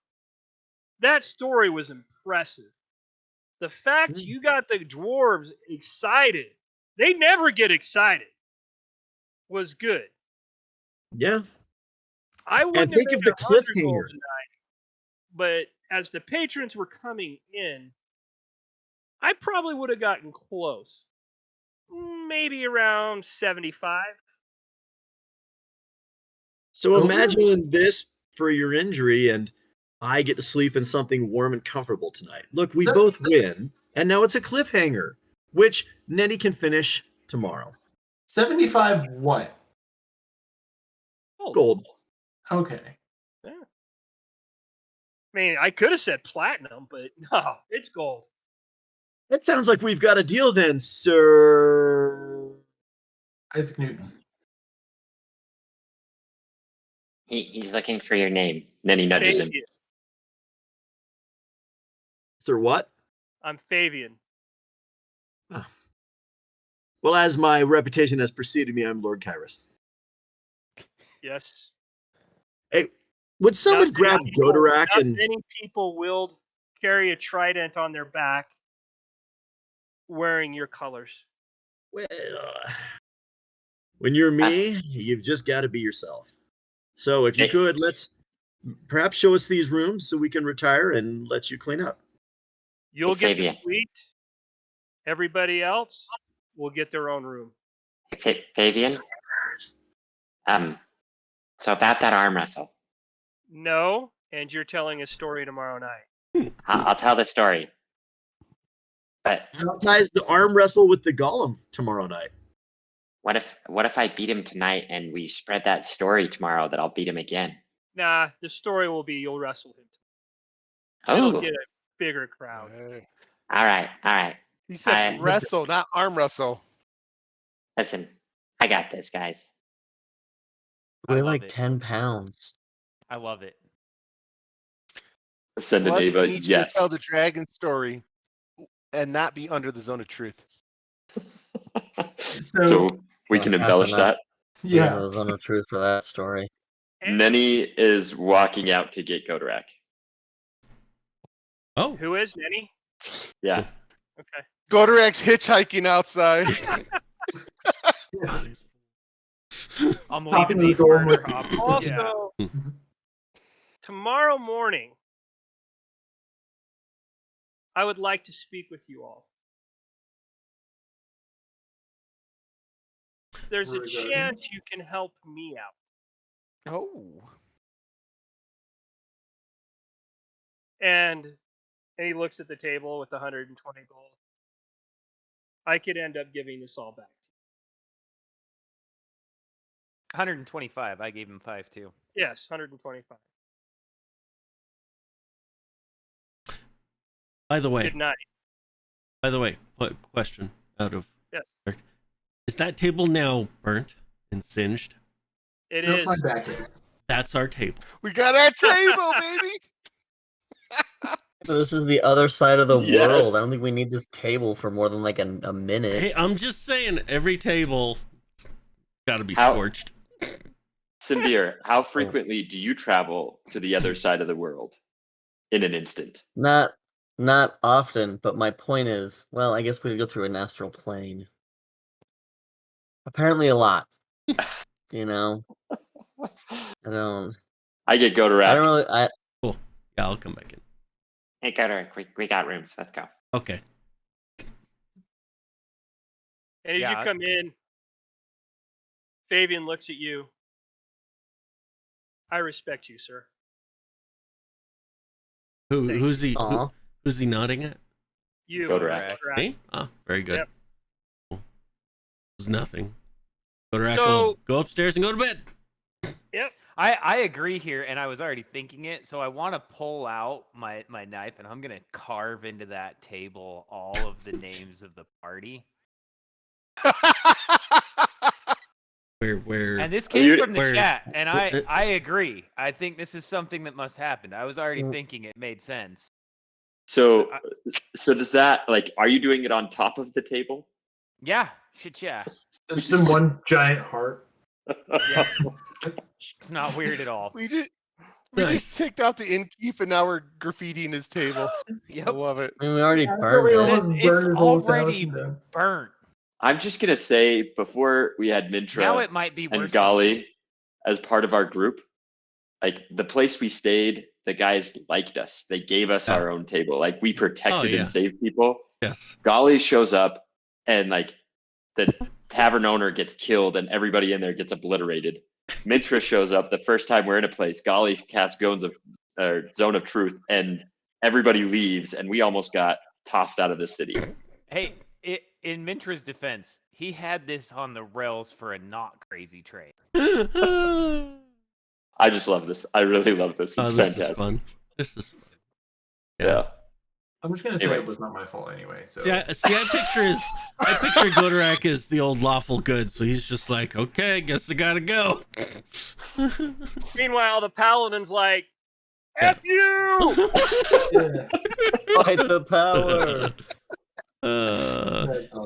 that story was impressive. The fact you got the dwarves excited, they never get excited, was good. Yeah. I wouldn't think have of made the 100 cliffhanger. gold tonight, but as the patrons were coming in, I probably would have gotten close. Maybe around 75. So Oh, imagine this for your injury, and I get to sleep in something warm and comfortable tonight. Look, we So- both win, and now it's a cliffhanger, which Nettie can finish tomorrow. 75 what? Gold. Okay. Yeah. I mean, I could have said platinum, but no, it's gold. That sounds like we've got a deal then, sir. Isaac Newton. He's looking for your name. Then he nudges him. Fabian. Sir what? I'm Fabian. Well, as my reputation has preceded me, I'm Lord Kyrus. Yes. Hey, would someone Not grab many people- Godorak not and many people will carry a trident on their back wearing your colors. well, when you're me, you've just got to be yourself. So if you Hey. could, let's perhaps show us these rooms so we can retire and let you clean up. You'll Hey, get the Fabian. suite. Everybody else will get their own room. Fabian. So about that arm wrestle, No, and you're telling a story tomorrow night. I'll tell the story. But How ties the arm wrestle with the golem tomorrow night? what if I beat him tonight and we spread that story tomorrow that I'll beat him again? Nah, the story will be you'll wrestle him. It'll Oh, get a bigger crowd. Hey. all right. He said wrestle, not arm wrestle. Listen, I got this, guys. I We're love like it. 10 pounds. I love it. Send an Plus, Ava. we need you to Yes. tell the dragon story and not be under the zone of truth. So we can Gonna have to embellish not that. be in Yeah. the zone of truth for that story. Nenny is walking out to get Godorak. Oh, Who is Nenny? Yeah. Okay. Godorak's hitchhiking outside. I'm Stopping leaving the these door murder with- hoppers. Also, Yeah. tomorrow morning, I would like to speak with you all. There's a Regarding? chance you can help me out. Oh. And he looks at the table with 120 gold. I could end up giving this all back. 125. I gave him 5 too. Yes, 125. by the way, Good night. what question out of Yes, is that table now burnt and singed? it Nope, is. my back is. That's our table. We got our table, baby. But this is the other side of the Yes. world. I don't think we need this table for more than like a minute. Hey, I'm just saying, every table got to be How- scorched. Symbir, how frequently do you travel to the other side of the world in an instant? Not often, but my point is, well, I guess we could go through an astral plane. Apparently a lot. You know? I don't I get Godorak. I don't really Cool. Yeah, I'll come back in. Hey, Godorak, we got rooms. Let's go. Okay. And as Yeah. you come in, Fabian looks at you. I respect you, sir. Thank Who's he? Aw. Who's he nodding at? You, Godorak. Godorak. Me? Oh, very good. Yep. Cool. It was nothing. Godorak So- will go upstairs and go to bed. Yep. I agree here, and I was already thinking it, so I want to pull out my knife, and I'm going to carve into that table all of the names of the party. Where? And this Are came you- from the where- chat, and where- I agree. I think this is something that must happen. I was already Mm. thinking it made sense. So, I- so does that like? Are you doing it on top of the table? Yeah, shit, yeah. Just in one giant heart. It's not weird at all. We just Nice. ticked out the innkeep and now we're graffitiing his table. I Yep, love it. I mean, we already Yeah, burned we it. almost It's burned his whole already house down. burnt. I'm just gonna say before we had Now Mintra it might be and worse. Gali as part of our group, like the place we stayed, the guys liked us. They gave us our own table. Like we protected yeah. and saved people. Yes. Golly shows up and like the tavern owner gets killed and everybody in there gets obliterated. Mintra shows up the first time we're in a place. Golly casts Zone of Truth and everybody leaves and we almost got tossed out of the city. Hey, in Mintra's defense, he had this on the rails for a not crazy trade. I just love this. I really love this. It's this fantastic. is fun. This is fun. Yeah. I'm just gonna say Anyway. it was not my fault anyway. So I picture Godorak as the old lawful good, so he's just like, okay, guess I gotta go. Meanwhile, the paladin's like, "F you!" Fight the power.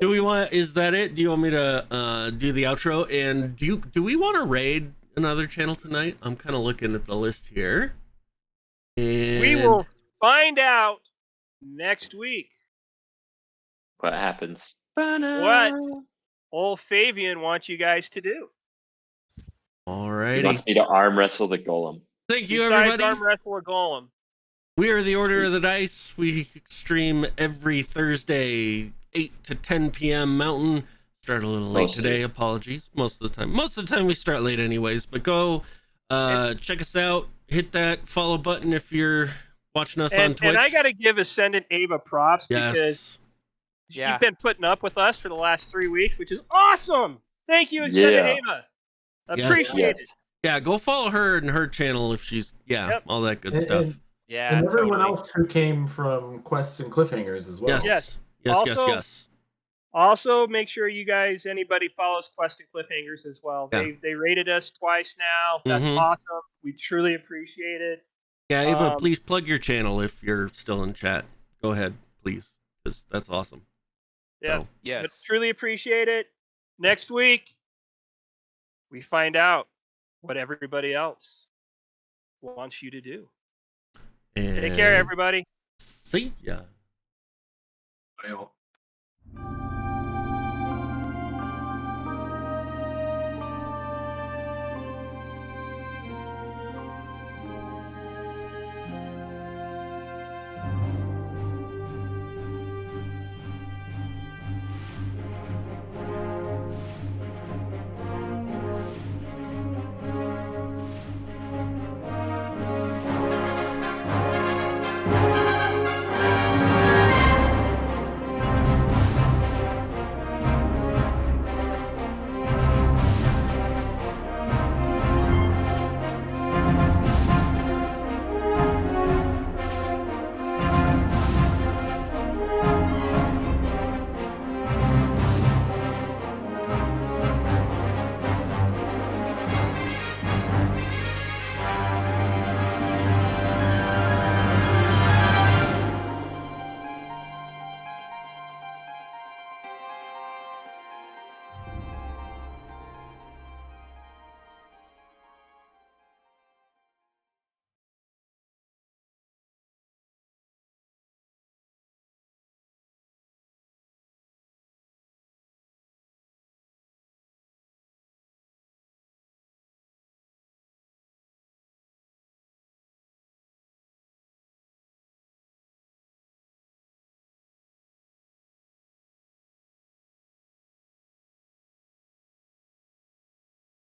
Do we want? Is that it? Do you want me to do the outro? And do we want to raid another channel tonight? I'm kind of looking at the list here. And We will find out next week What happens? what old Fabian wants you guys to do. He Alrighty. wants me to arm wrestle the golem. Thank you, Besides everybody. arm wrestle a golem. We are the Order of the Dice. We stream every Thursday, 8 to 10 p.m. Mountain. Start a little late Mostly. today. Apologies. Most of the time. Most of the time we start late anyways. But go check us out. Hit that follow button if you're watching us on Twitch. And I got to give Ascendant Ava props because Yes. Yeah. she's been putting up with us for the last 3 weeks, which is awesome. Thank you, Ascendant Ava. Yes. Appreciate it. Yeah, go follow her and her channel if she's Yep. all that good And- stuff. and- Yeah, and everyone totally. else who came from quests and cliffhangers as well. Yes. Yes. Yes, Also- yes. Also, make sure you guys, anybody follows Quest and Cliffhangers as well. Yeah. They rated us twice now. That's Mhm. awesome. We truly appreciate it. Yeah, Ava, Um, please plug your channel if you're still in chat. Go ahead, please, because that's awesome. Yeah. So, But Yes. truly appreciate it. Next week, we find out what everybody else wants you to do. and Take care, everybody. See ya. Bye, all.